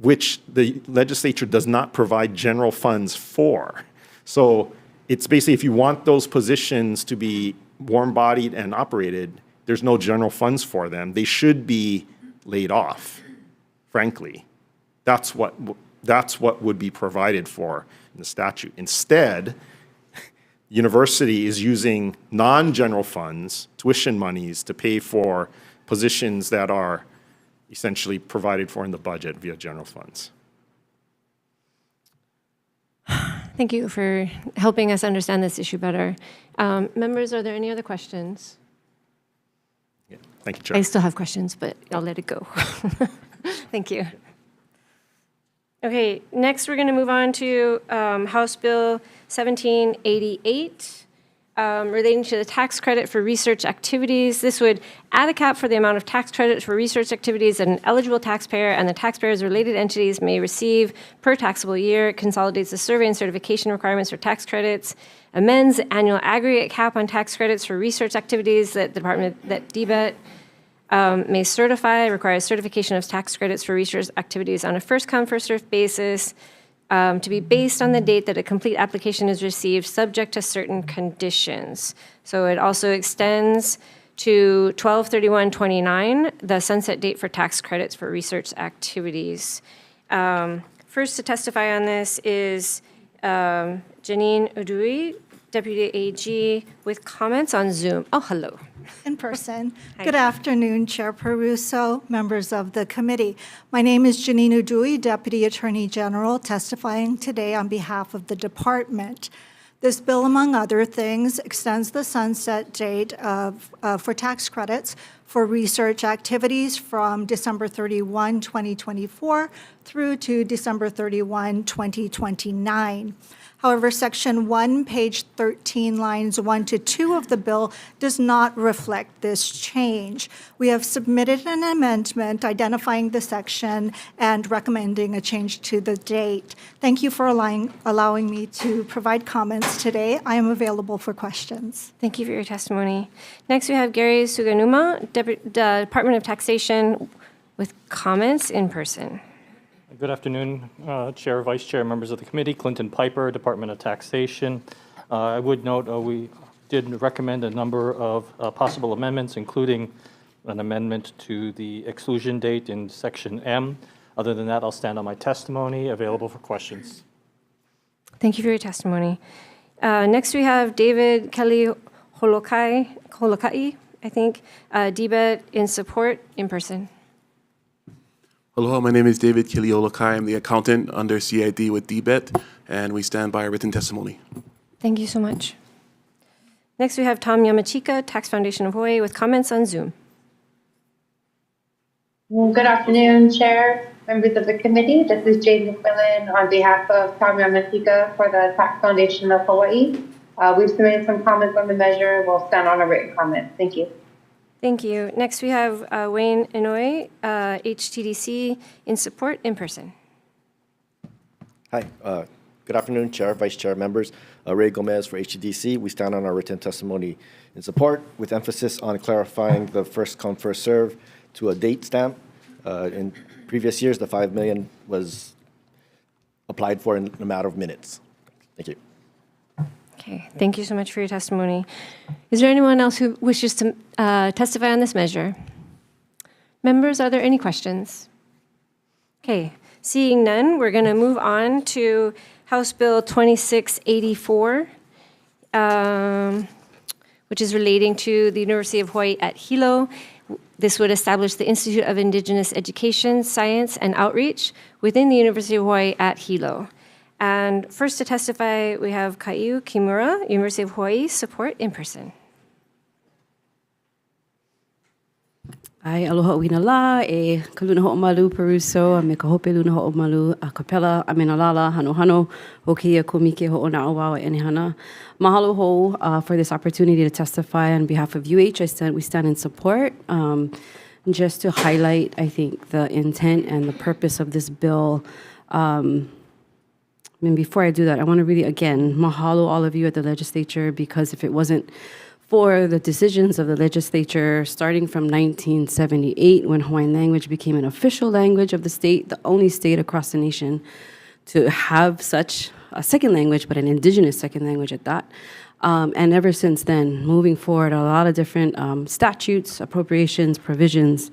which the legislature does not provide general funds for. So it's basically, if you want those positions to be warm-bodied and operated, there's no general funds for them. They should be laid off, frankly. That's what would be provided for in the statute. Instead, university is using non-general funds, tuition monies, to pay for positions that are essentially provided for in the budget via general funds. Thank you for helping us understand this issue better. Members, are there any other questions? Yeah. Thank you, Chair. I still have questions, but I'll let it go. Thank you. Okay, next we're going to move on to House Bill 1788, relating to the tax credit for research activities. This would add a cap for the amount of tax credit for research activities that an eligible taxpayer and the taxpayer's related entities may receive per taxable year. It consolidates the survey and certification requirements for tax credits, amends the annual aggregate cap on tax credits for research activities that DBET may certify, requires certification of tax credits for research activities on a first-come, first-served basis, to be based on the date that a complete application is received, subject to certain conditions. So it also extends to 12/31/29, the sunset date for tax credits for research activities. First to testify on this is Janine Udui, Deputy AG, with comments on Zoom. Oh, hello. In person. Hi. Good afternoon, Chair Peruso, members of the committee. My name is Janine Udui, Deputy Attorney General, testifying today on behalf of the department. This bill, among other things, extends the sunset date for tax credits for research activities from December 31, 2024 through to December 31, 2029. However, Section 1, page 13, lines 1 to 2 of the bill does not reflect this change. We have submitted an amendment identifying the section and recommending a change to the date. Thank you for allowing me to provide comments today. I am available for questions. Thank you for your testimony. Next, we have Gary Suganuma, Department of Taxation, with comments in person. Good afternoon, Chair, Vice Chair, members of the committee. Clinton Piper, Department of Taxation. I would note we did recommend a number of possible amendments, including an amendment to the exclusion date in Section M. Other than that, I'll stand on my testimony, available for questions. Thank you for your testimony. Next, we have David Kelly Holokai, I think, DBET in support in person. Aloha, my name is David Kiliolokai. I'm the accountant under CID with DBET, and we stand by our written testimony. Thank you so much. Next, we have Tom Yamachika, Tax Foundation of Hawaii, with comments on Zoom. Good afternoon, Chair, members of the committee. This is Jane McMillan on behalf of Tom Yamachika for the Tax Foundation of Hawaii. We've submitted some comments on the measure. We'll stand on a written comment. Thank you. Thank you. Next, we have Wayne Inouye, HTDC, in support in person. Hi. Good afternoon, Chair, Vice Chair, members. Ray Gomez for HTDC. We stand on our written testimony in support with emphasis on clarifying the first come, first serve to a date stamp. In previous years, the $5 million was applied for in a matter of minutes. Thank you. Okay, thank you so much for your testimony. Is there anyone else who wishes to testify on this measure? Members, are there any questions? Okay, seeing none, we're going to move on to House Bill 2684, which is relating to the University of Hawaii at Hilo. This would establish the Institute of Indigenous Education, Science, and Outreach within the University of Hawaii at Hilo. And first to testify, we have Kaiu Kimura, University of Hawaii, support in person. Ai aloha uina la e kaluna ho'omalu Peruso a me ka hope luna ho'omalu a Capella a menalala hano hano o kia komike ho'ona awawa enehana. Mahalo ho for this opportunity to testify on behalf of UH. We stand in support. Just to highlight, I think, the intent and the purpose of this bill. And before I do that, I want to really, again, mahalo all of you at the legislature, because if it wasn't for the decisions of the legislature starting from 1978, when Hawaiian language became an official language of the state, the only state across the nation to have such a second language, but an indigenous second language at that. And ever since then, moving forward, a lot of different statutes, appropriations, provisions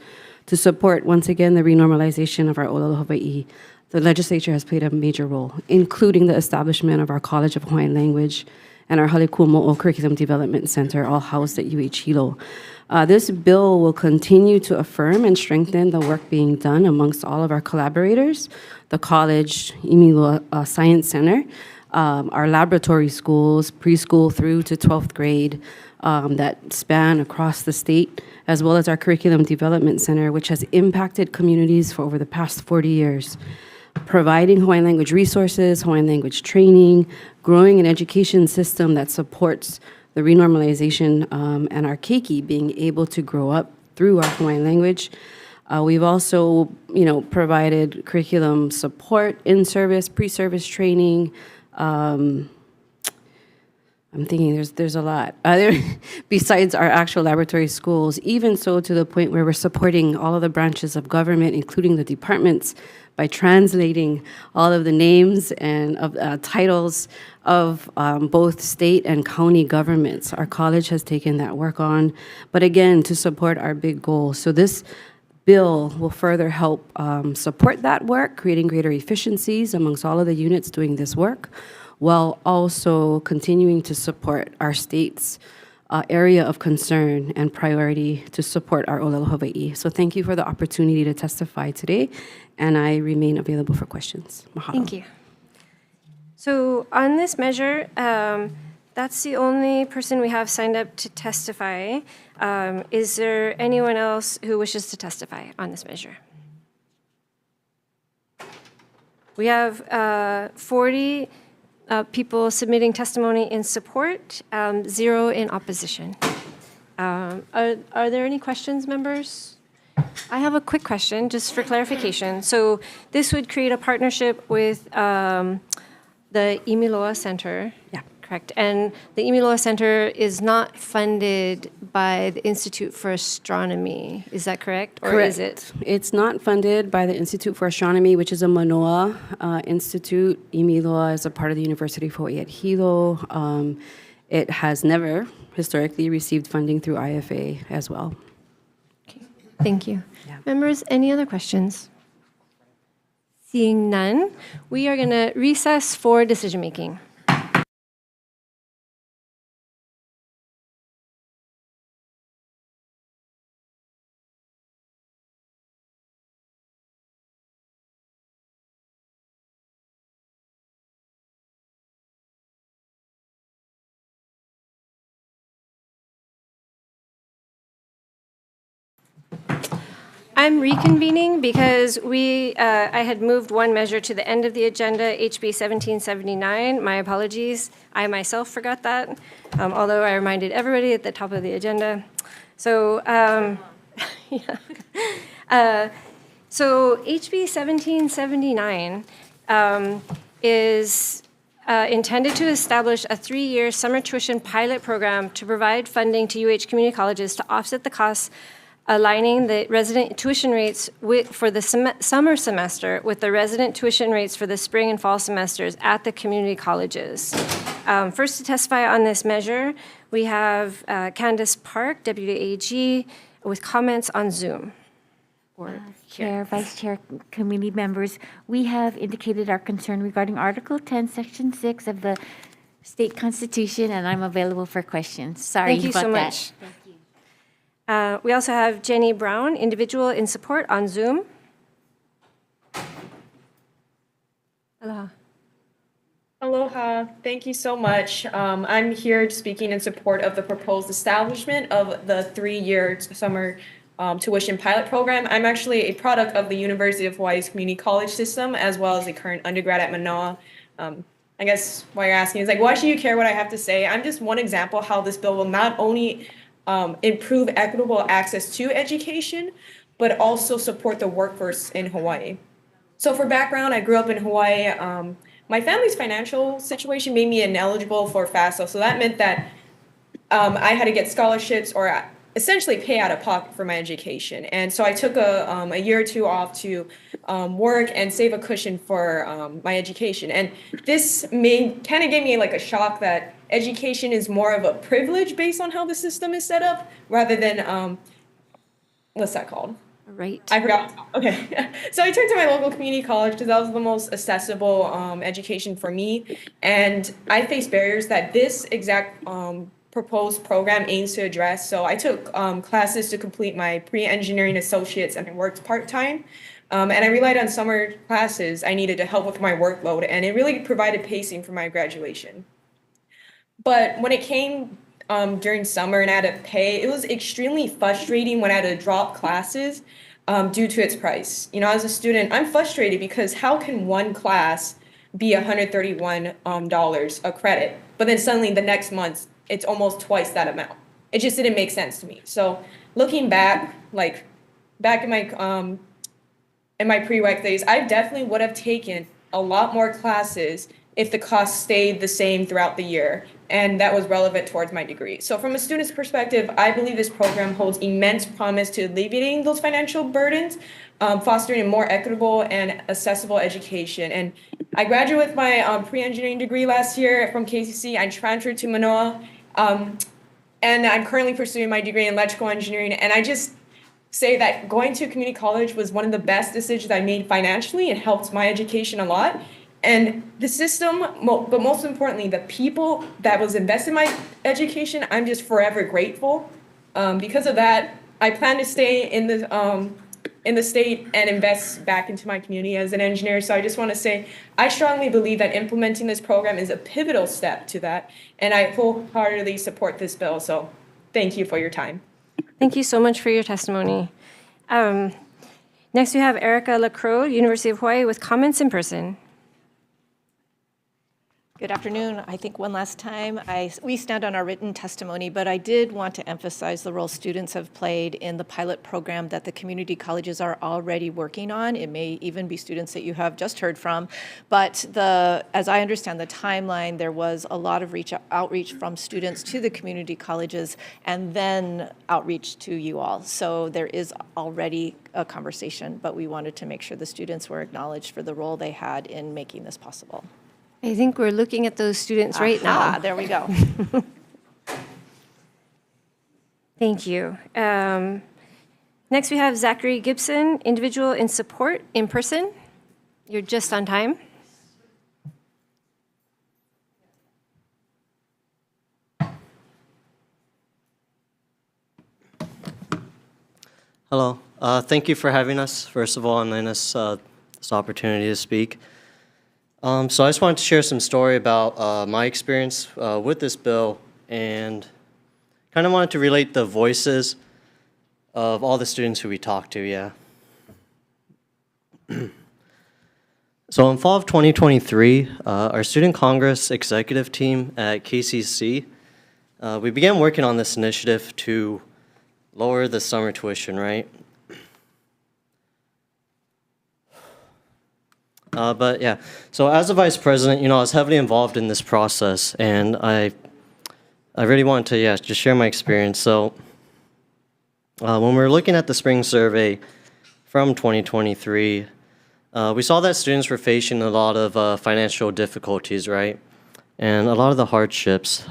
to support, once again, the renormalization of our Olelo Hawaii. The legislature has played a major role, including the establishment of our College of Hawaiian Language and our Halekumo'o Curriculum Development Center, all housed at UH Hilo. This bill will continue to affirm and strengthen the work being done amongst all of our collaborators, the college, Imilo Science Center, our laboratory schools, preschool through to 12th grade, that span across the state, as well as our Curriculum Development Center, which has impacted communities for over the past 40 years. Providing Hawaiian language resources, Hawaiian language training, growing an education system that supports the renormalization and our keiki being able to grow up through our Hawaiian language. We've also, provided curriculum support, in-service, pre-service training. I'm thinking there's a lot. Besides our actual laboratory schools, even so to the point where we're supporting all of the branches of government, including the departments, by translating all of the names and of titles of both state and county governments. Our college has taken that work on, but again, to support our big goal. So this bill will further help support that work, creating greater efficiencies amongst all of the units doing this work, while also continuing to support our state's area of concern and priority to support our Olelo Hawaii. So thank you for the opportunity to testify today, and I remain available for questions. Mahalo. Thank you. So on this measure, that's the only person we have signed up to testify. Is there anyone else who wishes to testify on this measure? We have 40 people submitting testimony in support, 0 in opposition. Are there any questions, members? I have a quick question, just for clarification. So this would create a partnership with the Imiloa Center. Yeah. Correct. And the Imiloa Center is not funded by the Institute for Astronomy. Is that correct? Or Correct. is it? It's not funded by the Institute for Astronomy, which is a Manoa institute. Imiloa is a part of the University of Hawaii at Hilo. It has never historically received funding through IFA as well. Okay. Thank you. Yeah. Members, any other questions? Seeing none, we are going to recess for decision making. I'm reconvening because I had moved one measure to the end of the agenda, HB 1779. My apologies. I myself forgot that, although I reminded everybody at the top of the agenda. So, so HB 1779 is intended to establish a 3-year summer tuition pilot program to provide funding to UH community colleges to offset the costs, aligning the resident tuition rates for the summer semester with the resident tuition rates for the spring and fall semesters at the community colleges. First to testify on this measure, we have Candace Park, Deputy AG, with comments on Zoom. Chair, Vice Chair, committee members, we have indicated our concern regarding Article 10, Section 6 of the state constitution, and I'm available for questions. Sorry Thank you about so that. much. We also have Jenny Brown, individual in support on Zoom. Aloha. Aloha. Thank you so much. I'm here speaking in support of the proposed establishment of the 3-year summer tuition pilot program. I'm actually a product of the University of Hawaii's community college system, as well as a current undergrad at Manoa. I guess why you're asking is like, why should you care what I have to say? I'm just one example how this bill will not only improve equitable access to education, but also support the workforce in Hawaii. So for background, I grew up in Hawaii. My family's financial situation made me ineligible for FAFSA, so that meant that I had to get scholarships or essentially pay out of pocket for my education. And so I took a year or two off to work and save a cushion for my education. And this kind of gave me like a shock that education is more of a privilege based on how the system is set up, rather than, what's that called? Right. I forgot. Okay. So I turned to my local community college because that was the most accessible education for me. And I faced barriers that this exact proposed program aims to address. So I took classes to complete my pre-engineering associates and I worked part-time. And I relied on summer classes I needed to help with my workload, and it really provided pacing for my graduation. But when it came during summer and I had to pay, it was extremely frustrating when I had to drop classes due to its price. You know, as a student, I'm frustrated because how can one class be $131 a credit, but then suddenly the next month it's almost twice that amount? It just didn't make sense to me. So looking back, like back in my prereq days, I definitely would have taken a lot more classes if the cost stayed the same throughout the year. and that was relevant towards my degree. So from a student's perspective, I believe this program holds immense promise to alleviating those financial burdens, fostering a more equitable and accessible education. And I graduated with my pre-engineering degree last year from KCC. I transferred to Manoa, and I'm currently pursuing my degree in electrical engineering. And I just say that going to community college was one of the best decisions I made financially. It helped my education a lot. And the system, but most importantly, the people that was invested in my education, I'm just forever grateful. Because of that, I plan to stay in the state and invest back into my community as an engineer. So I just want to say, I strongly believe that implementing this program is a pivotal step to that. And I wholeheartedly support this bill. So thank you for your time. Thank you so much for your testimony. Next, we have Erica LaCroix, University of Hawaii, with comments in person. Good afternoon. I think one last time, we stand on our written testimony, but I did want to emphasize the role students have played in the pilot program that the community colleges are already working on. It may even be students that you have just heard from, but as I understand the timeline, there was a lot of outreach from students to the community colleges and then outreach to you all. So there is already a conversation, but we wanted to make sure the students were acknowledged for the role they had in making this possible. I think we're looking at those students right now. There we go. Thank you. Next, we have Zachary Gibson, individual in support in person. You're just on time. Hello. Thank you for having us, first of all, and letting us this opportunity to speak. So I just wanted to share some story about my experience with this bill and kind of wanted to relate the voices of all the students who we talked to, yeah. So in fall of 2023, our Student Congress executive team at KCC, we began working on this initiative to lower the summer tuition, right? But yeah, so as a vice president, I was heavily involved in this process, and I really wanted to, just share my experience. So when we were looking at the spring survey from 2023, we saw that students were facing a lot of financial difficulties, right? And a lot of the hardships.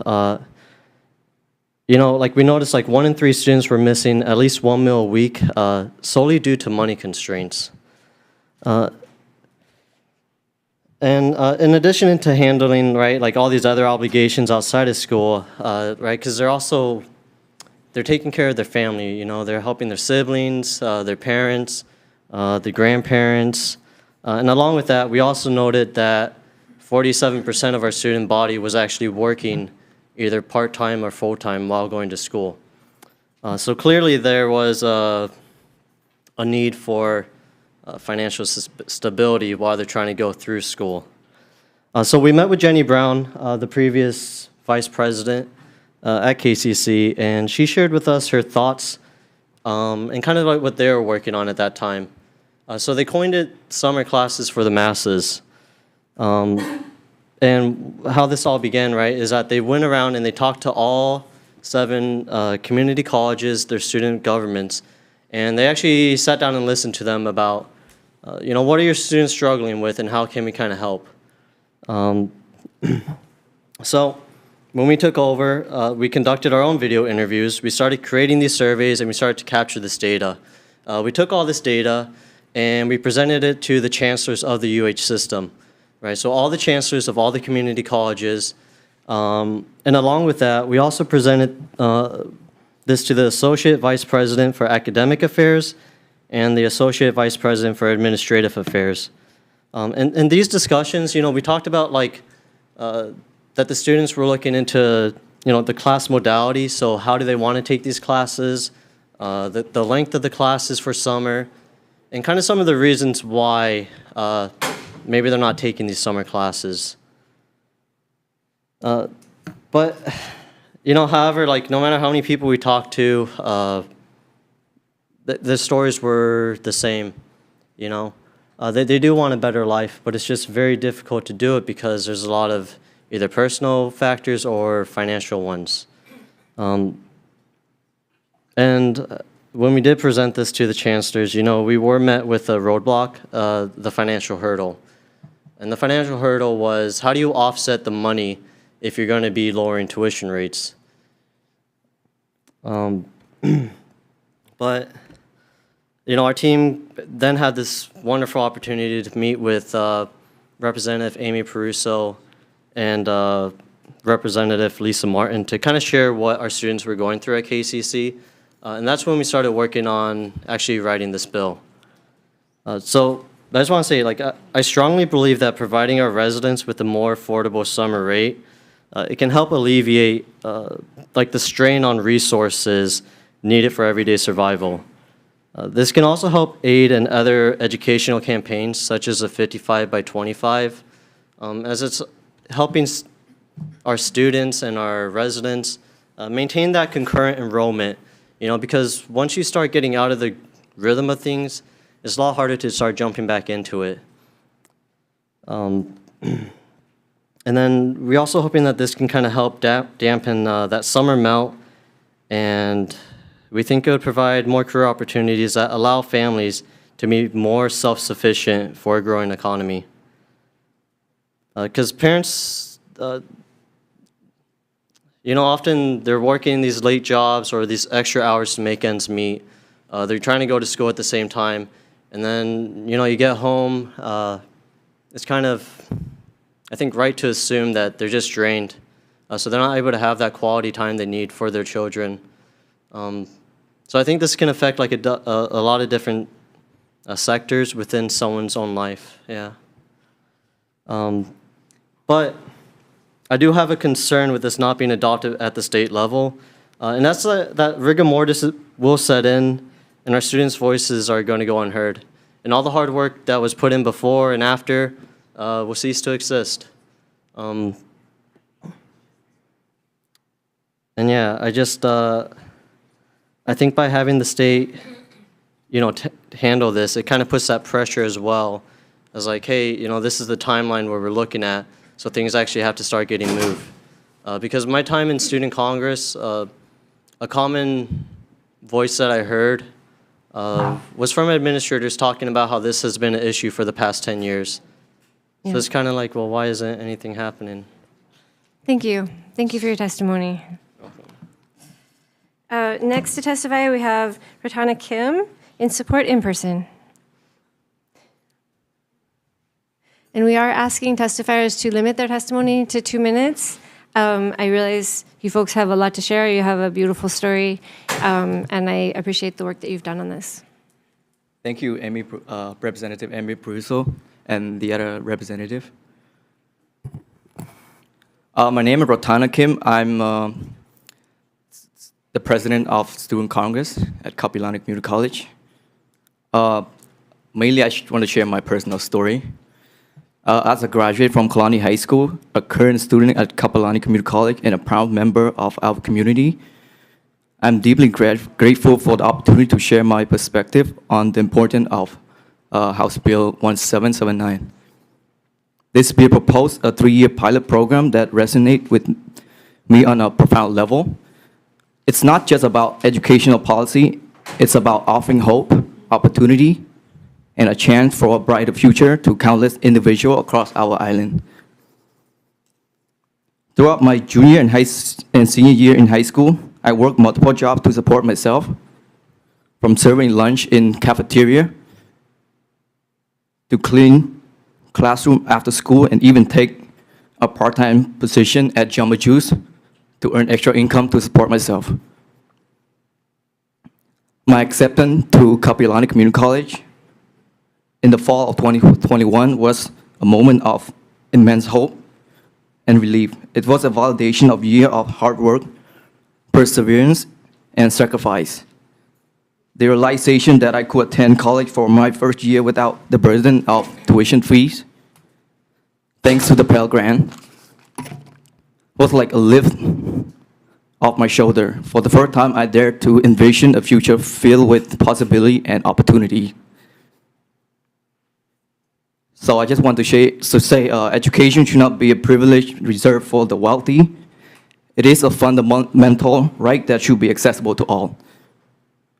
We noticed 1 in 3 students were missing at least 1 meal a week solely due to money constraints. And in addition to handling, all these other obligations outside of school, because they're taking care of their family, they're helping their siblings, their parents, their grandparents. And along with that, we also noted that 47% of our student body was actually working either part-time or full-time while going to school. So clearly there was a need for financial stability while they're trying to go through school. So we met with Jenny Brown, the previous vice president at KCC, and she shared with us her thoughts and kind of what they were working on at that time. So they coined it summer classes for the masses. And how this all began, is that they went around and they talked to all 7 community colleges, their student governments, and they actually sat down and listened to them about, what are your students struggling with and how can we kind of help? So when we took over, we conducted our own video interviews. We started creating these surveys and we started to capture this data. We took all this data and we presented it to the chancellors of the UH system, So all the chancellors of all the community colleges. And along with that, we also presented this to the Associate Vice President for Academic Affairs and the Associate Vice President for Administrative Affairs. And these discussions, we talked about that the students were looking into, the class modality. So how do they want to take these classes, the length of the classes for summer, and kind of some of the reasons why maybe they're not taking these summer classes. But, however, no matter how many people we talked to, the stories were the same, They do want a better life, but it's just very difficult to do it because there's a lot of, either personal factors or financial ones. When we did present this to the chancellors, we were met with a roadblock, the financial hurdle. And the financial hurdle was, how do you offset the money if you're going to be lowering tuition rates? But, our team then had this wonderful opportunity to meet with Representative Amy Peruso and Representative Lisa Martin to kind of share what our students were going through at KCC. And that's when we started working on actually writing this bill. So I just want to say, I strongly believe that providing our residents with a more affordable summer rate, it can help alleviate the strain on resources needed for everyday survival. This can also help aid in other educational campaigns, such as a 55 by 25, as it's helping our students and our residents maintain that concurrent enrollment, because once you start getting out of the rhythm of things, it's a lot harder to start jumping back into it. And then we're also hoping that this can kind of help dampen that summer melt, and we think it would provide more career opportunities that allow families to be more self-sufficient for a growing economy. Because parents, often they're working these late jobs or these extra hours to make ends meet. They're trying to go to school at the same time. And then, you get home, it's kind of, I think, right to assume that they're just drained. So they're not able to have that quality time they need for their children. So I think this can affect a lot of different sectors within someone's own life, yeah. But I do have a concern with this not being adopted at the state level. And that's that rigor mortis will set in, and our students' voices are going to go unheard. And all the hard work that was put in before and after will cease to exist. And yeah, I think by having the state, handle this, it kind of puts that pressure as well. As hey, this is the timeline where we're looking at, so things actually have to start getting moved. Because my time in Student Congress, a common voice that I heard was from administrators talking about how this has been an issue for the past 10 years. Yeah. So it's kind of well, why isn't anything happening? Thank you. Thank you for your testimony. Next to testify, we have Ratana Kim in support in person. And we are asking testifiers to limit their testimony to 2 minutes. I realize you folks have a lot to share. You have a beautiful story, and I appreciate the work that you've done on this. Thank you, Representative Amy Peruso and the other representative. My name is Ratana Kim. I'm the president of Student Congress at Kapilani Community College. Mainly, I want to share my personal story. As a graduate from Kalani High School, a current student at Kapilani Community College, and a proud member of our community, I'm deeply grateful for the opportunity to share my perspective on the importance of House Bill 1779. This bill proposed a 3-year pilot program that resonates with me on a profound level. It's not just about educational policy, it's about offering hope, opportunity, and a chance for a brighter future to countless individuals across our island. Throughout my junior and senior year in high school, I worked multiple jobs to support myself, from serving lunch in cafeteria to clean classroom after school, and even take a part-time position at Jamba Juice to earn extra income to support myself. My acceptance to Kapilani Community College in the fall of 2021 was a moment of immense hope and relief. It was a validation of years of hard work, perseverance, and sacrifice. The realization that I could attend college for my first year without the burden of tuition fees, thanks to the Pell Grant, was like a lift off my shoulder. For the first time, I dared to envision a future filled with possibility and opportunity. So I just want to say education should not be a privilege reserved for the wealthy. It is a fundamental right that should be accessible to all.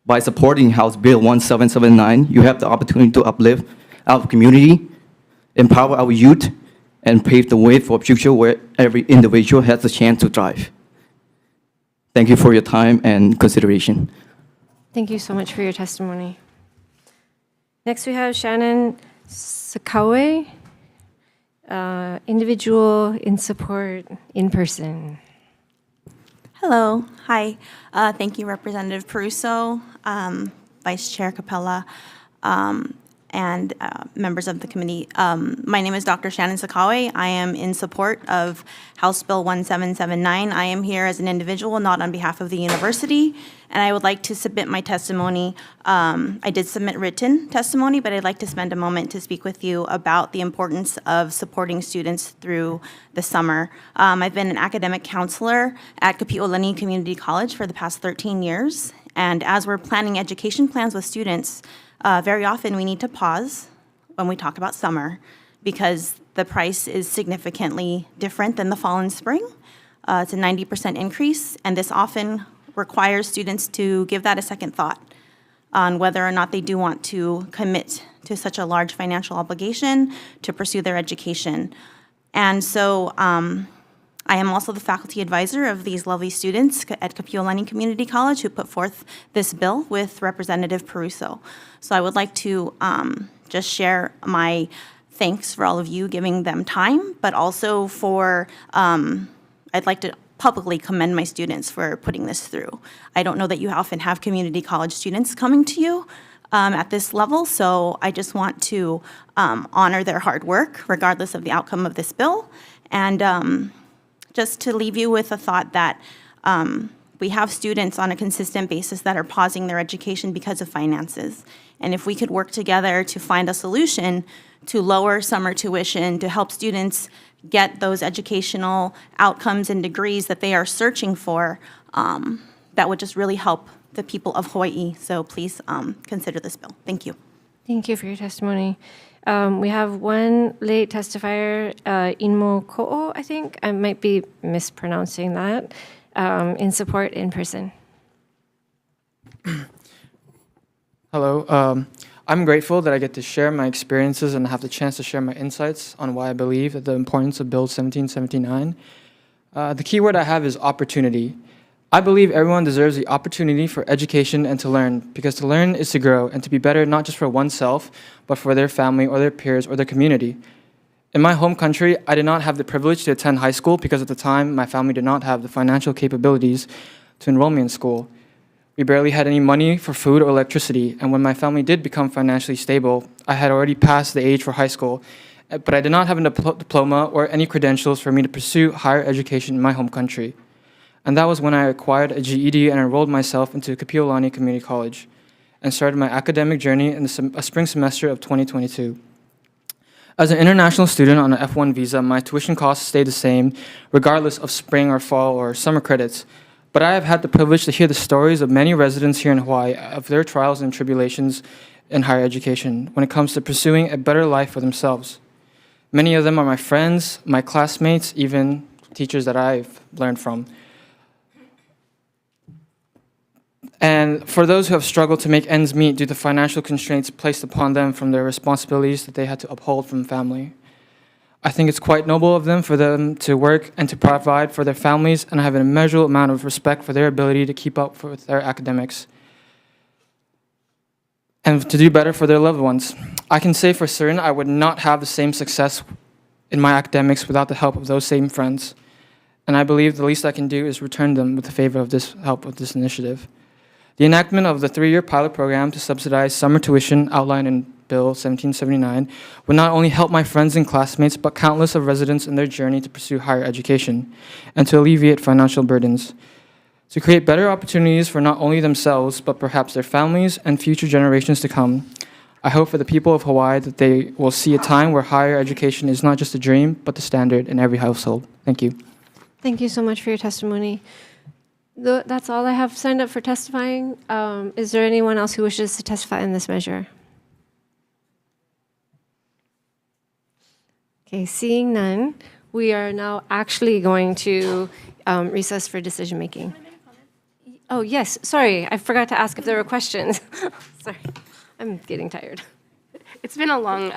By supporting House Bill 1779, you have the opportunity to uplift our community, empower our youth, and pave the way for a future where every individual has a chance to thrive. Thank you for your time and consideration. Thank you so much for your testimony. Next, we have Shannon Sakawe, individual in support in person. Hello. Hi. Thank you, Representative Peruso, Vice Chair Capella, and members of the committee. My name is Dr. Shannon Sakawe. I am in support of House Bill 1779. I am here as an individual, not on behalf of the university, and I would like to submit my testimony. I did submit written testimony, but I'd like to spend a moment to speak with you about the importance of supporting students through the summer. I've been an academic counselor at Kapi'olani Community College for the past 13 years, and as we're planning education plans with students, very often we need to pause when we talk about summer because the price is significantly different than the fall and spring. It's a 90% increase, and this often requires students to give that a second thought on whether or not they do want to commit to such a large financial obligation to pursue their education. And so I am also the faculty advisor of these lovely students at Kapi'olani Community College who put forth this bill with Representative Peruso. So I would like to just share my thanks for all of you giving them time, but also for, I'd like to publicly commend my students for putting this through. I don't know that you often have community college students coming to you at this level, so I just want to honor their hard work regardless of the outcome of this bill. And just to leave you with a thought that we have students on a consistent basis that are pausing their education because of finances. And if we could work together to find a solution to lower summer tuition, to help students get those educational outcomes and degrees that they are searching for, that would just really help the people of Hawaii. So please consider this bill. Thank you. Thank you for your testimony. We have one late testifier, Inmo Ko'o, I think. I might be mispronouncing that, in support in person. Hello. I'm grateful that I get to share my experiences and have the chance to share my insights on why I believe that the importance of Bill 1779. The key word I have is opportunity. I believe everyone deserves the opportunity for education and to learn, because to learn is to grow and to be better not just for oneself, but for their family or their peers or their community. In my home country, I did not have the privilege to attend high school because at the time, my family did not have the financial capabilities to enroll me in school. We barely had any money for food or electricity, and when my family did become financially stable, I had already passed the age for high school, but I did not have a diploma or any credentials for me to pursue higher education in my home country. And that was when I acquired a GED and enrolled myself into Kapi'olani Community College and started my academic journey in the spring semester of 2022. As an international student on an F1 visa, my tuition costs stayed the same regardless of spring or fall or summer credits. But I have had the privilege to hear the stories of many residents here in Hawaii of their trials and tribulations in higher education when it comes to pursuing a better life for themselves. Many of them are my friends, my classmates, even teachers that I've learned from. And for those who have struggled to make ends meet due to financial constraints placed upon them from their responsibilities that they had to uphold from family, I think it's quite noble of them for them to work and to provide for their families, and I have an immeasurable amount of respect for their ability to keep up with their academics and to do better for their loved ones. I can say for certain I would not have the same success in my academics without the help of those same friends, and I believe the least I can do is return them with the favor of this help with this initiative. The enactment of the 3-year pilot program to subsidize summer tuition outlined in Bill 1779 would not only help my friends and classmates, but countless of residents in their journey to pursue higher education and to alleviate financial burdens, to create better opportunities for not only themselves, but perhaps their families and future generations to come. I hope for the people of Hawaii that they will see a time where higher education is not just a dream, but the standard in every household. Thank you. Thank you so much for your testimony. That's all I have signed up for testifying. Is there anyone else who wishes to testify in this measure? Okay, seeing none, we are now actually going to recess for decision-making. Oh, yes, sorry, I forgot to ask if there were questions. Sorry, I'm getting tired. It's been a long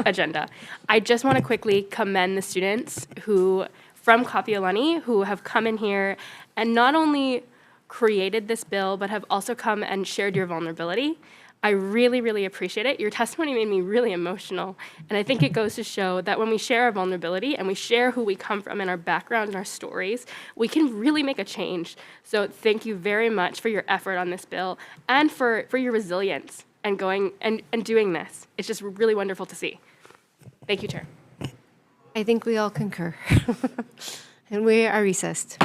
agenda. I just want to quickly commend the students from Kapiolani who have come in here and not only created this bill, but have also come and shared your vulnerability. I really, really appreciate it. Your testimony made me really emotional. And I think it goes to show that when we share our vulnerability and we share who we come from and our background and our stories, we can really make a change. So thank you very much for your effort on this bill and for your resilience and going and doing this. It's just really wonderful to see. Thank you, Chair. I think we all concur. And we are recessed.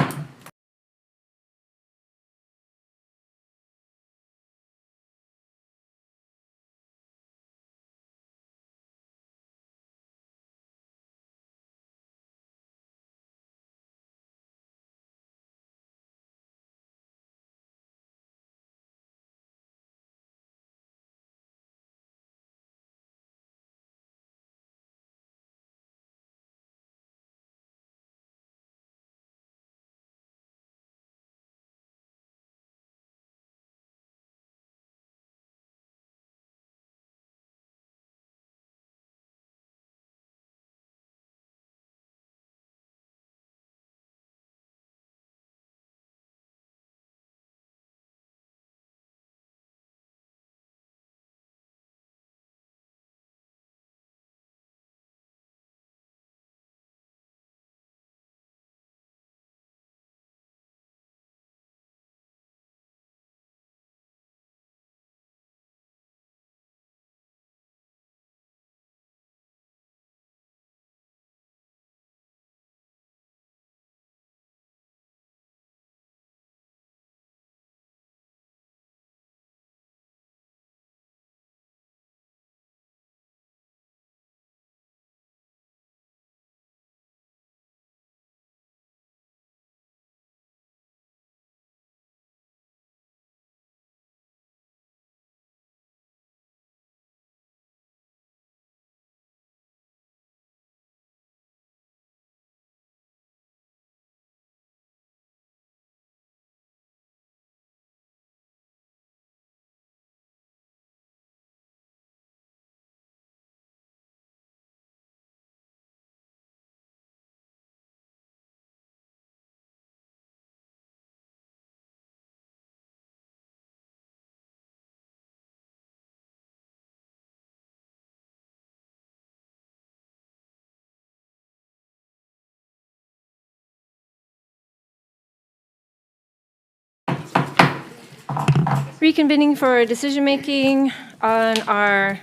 Reconvening for decision-making on our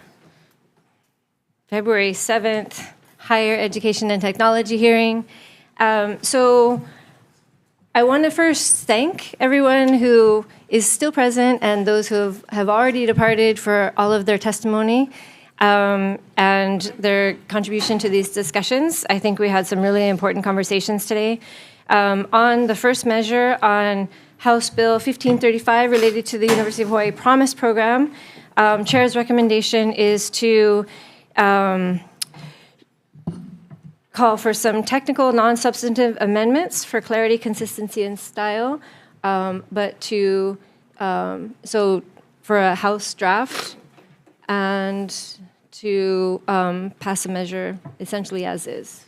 February 7th Higher Education and Technology hearing. So I want to first thank everyone who is still present and those who have already departed for all of their testimony and their contribution to these discussions. I think we had some really important conversations today. On the first measure on House Bill 1535 related to the University of Hawaii Promise Program, Chair's recommendation is to call for some technical, non-substantive amendments for clarity, consistency, and style, but to, so for a House draft and to pass a measure essentially as is,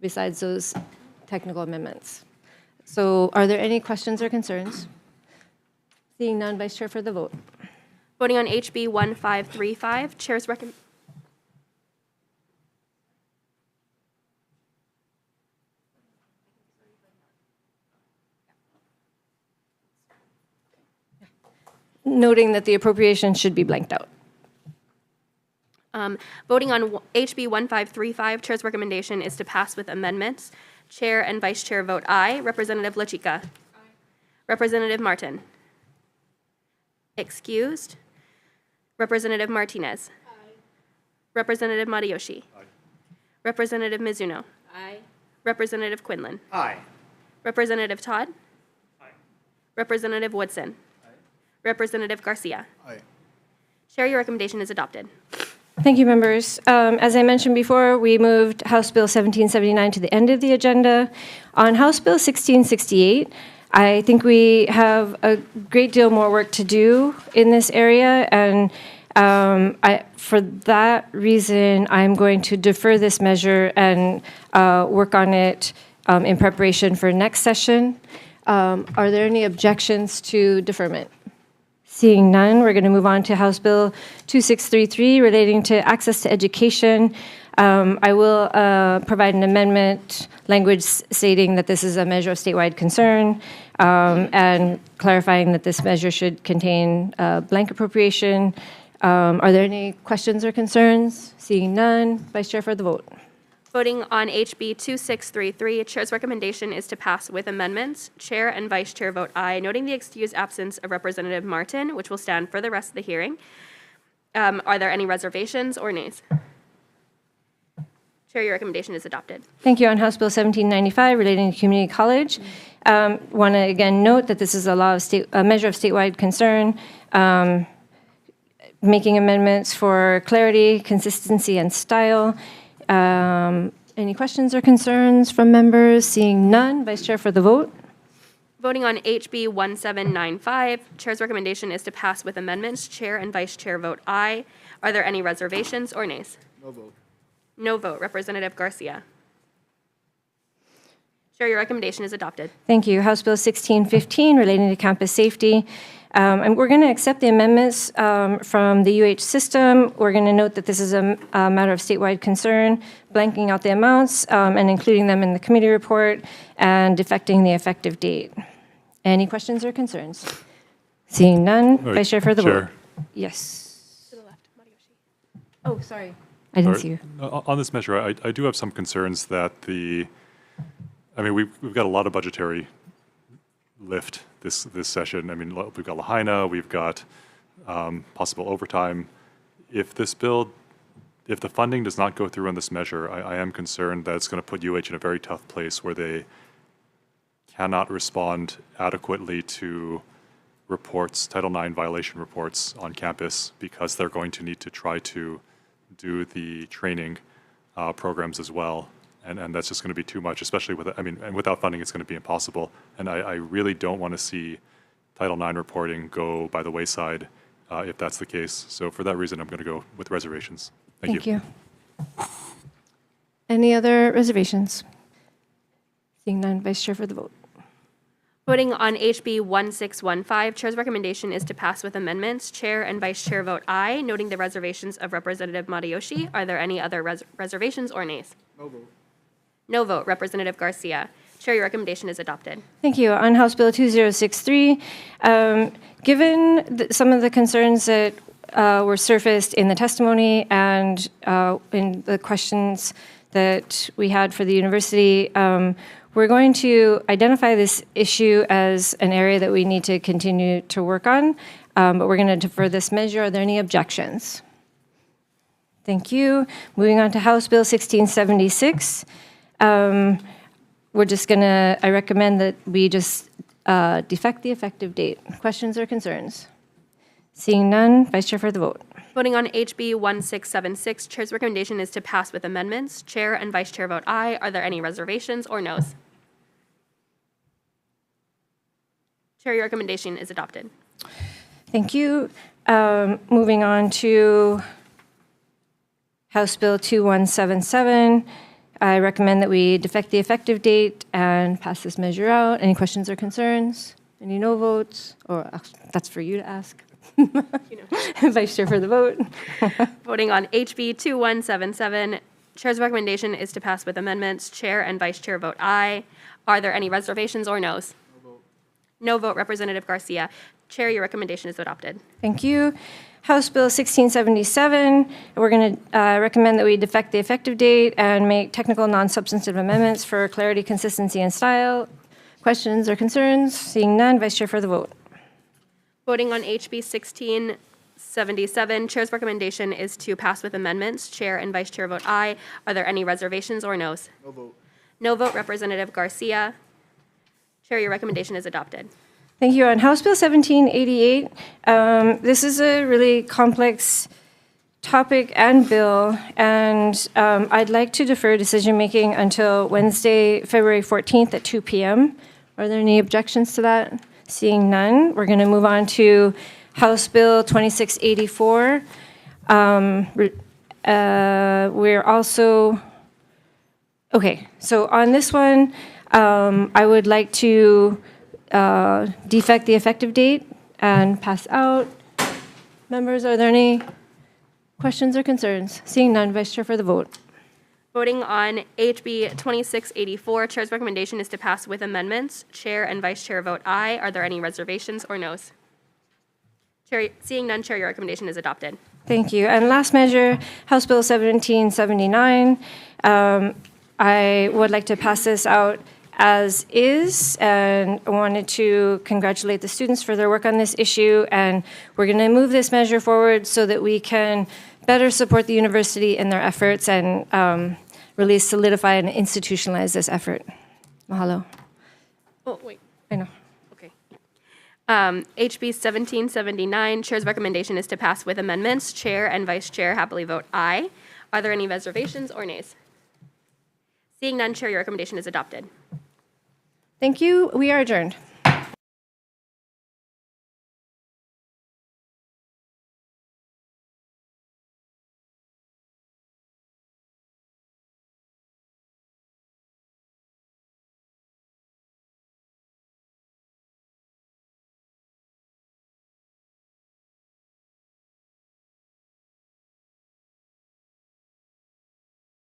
besides those technical amendments. So are there any questions or concerns? Seeing none, Vice Chair for the vote. Voting on HB 1535, Chair's recommendation. Noting that the appropriation should be blanked out. Voting on HB 1535, Chair's recommendation is to pass with amendments. Chair and Vice Chair vote aye. Representative LaChica. Aye. Representative Martin. Excused. Representative Martinez. Aye. Representative Matayoshi. Aye. Representative Mizuno. Aye. Representative Quinlan. Aye. Representative Todd. Aye. Representative Woodson. Aye. Representative Garcia. Aye. Chair, your recommendation is adopted. Thank you, members. As I mentioned before, we moved House Bill 1779 to the end of the agenda. On House Bill 1668, I think we have a great deal more work to do in this area, and for that reason, I'm going to defer this measure and work on it in preparation for next session. Are there any objections to deferment? Seeing none, we're going to move on to House Bill 2633 relating to access to education. I will provide an amendment language stating that this is a measure of statewide concern and clarifying that this measure should contain blank appropriation. Are there any questions or concerns? Seeing none, Vice Chair for the vote. Voting on HB 2633, Chair's recommendation is to pass with amendments. Chair and Vice Chair vote aye, noting the excused absence of Representative Martin, which will stand for the rest of the hearing. Are there any reservations or nays? Chair, your recommendation is adopted. Thank you. On House Bill 1795 relating to community college, want to again note that this is a measure of statewide concern, making amendments for clarity, consistency, and style. Any questions or concerns from members? Seeing none, Vice Chair for the vote. Voting on HB 1795, Chair's recommendation is to pass with amendments. Chair and Vice Chair vote aye. Are there any reservations or nays? No vote. No vote. Representative Garcia. Chair, your recommendation is adopted. Thank you. House Bill 1615 relating to campus safety. And we're going to accept the amendments from the UH system. We're going to note that this is a matter of statewide concern, blanking out the amounts and including them in the committee report and defecting the effective date. Any questions or concerns? Seeing none, Vice Chair for the vote. Yes. To the left, Mariyoshi. Oh, sorry. I didn't see you. On this measure, I do have some concerns that we've got a lot of budgetary lift this session. I mean, we've got Lahaina, we've got possible overtime. If the funding does not go through on this measure, I am concerned that it's going to put UH in a very tough place where they cannot respond adequately to reports, Title IX violation reports on campus, because they're going to need to try to do the training programs as well. And that's just going to be too much, especially and without funding, it's going to be impossible. And I really don't want to see Title IX reporting go by the wayside if that's the case. So for that reason, I'm going to go with reservations. Thank you. Any other reservations? Seeing none, Vice Chair for the vote. Voting on HB 1615, Chair's recommendation is to pass with amendments. Chair and Vice Chair vote aye, noting the reservations of Representative Mariyoshi. Are there any other reservations or nays? No vote. No vote. Representative Garcia. Chair, your recommendation is adopted. Thank you. On House Bill 2063, given some of the concerns that were surfaced in the testimony and in the questions that we had for the university, we're going to identify this issue as an area that we need to continue to work on, but we're going to defer this measure. Are there any objections? Thank you. Moving on to House Bill 1676. We're just going to, I recommend that we just defect the effective date. Questions or concerns? Seeing none, Vice Chair for the vote. Voting on HB 1676, Chair's recommendation is to pass with amendments. Chair and Vice Chair vote aye. Are there any reservations or noes? Chair, your recommendation is adopted. Thank you. Moving on to House Bill 2177. I recommend that we defect the effective date and pass this measure out. Any questions or concerns? Any no votes? Or that's for you to ask. Vice Chair for the vote. Voting on HB 2177, Chair's recommendation is to pass with amendments. Chair and Vice Chair vote aye. Are there any reservations or noes? No vote. No vote. Representative Garcia. Chair, your recommendation is adopted. Thank you. House Bill 1677, we're going to recommend that we defect the effective date and make technical non-substantive amendments for clarity, consistency, and style. Questions or concerns? Seeing none, Vice Chair for the vote. Voting on HB 1677, Chair's recommendation is to pass with amendments. Chair and Vice Chair vote aye. Are there any reservations or noes? No vote. No vote. Representative Garcia. Chair, your recommendation is adopted. Thank you. On House Bill 1788, this is a really complex topic and bill, and I'd like to defer decision-making until Wednesday, February 14th at 2 p.m. Are there any objections to that? Seeing none, we're going to move on to House Bill 2684. We're also, okay, so on this one, I would like to defect the effective date and pass out. Members, are there any questions or concerns? Seeing none, Vice Chair for the vote. Voting on HB 2684, Chair's recommendation is to pass with amendments. Chair and Vice Chair vote aye. Are there any reservations or noes? Chair, seeing none, Chair, your recommendation is adopted. Thank you. And last measure, House Bill 1779. I would like to pass this out as is, and I wanted to congratulate the students for their work on this issue, and we're going to move this measure forward so that we can better support the university in their efforts and really solidify and institutionalize this effort. Mahalo. Oh, wait. I know. Okay. HB 1779, Chair's recommendation is to pass with amendments. Chair and Vice Chair happily vote aye. Are there any reservations or nays? Seeing none, Chair, your recommendation is adopted. Thank you. We are adjourned.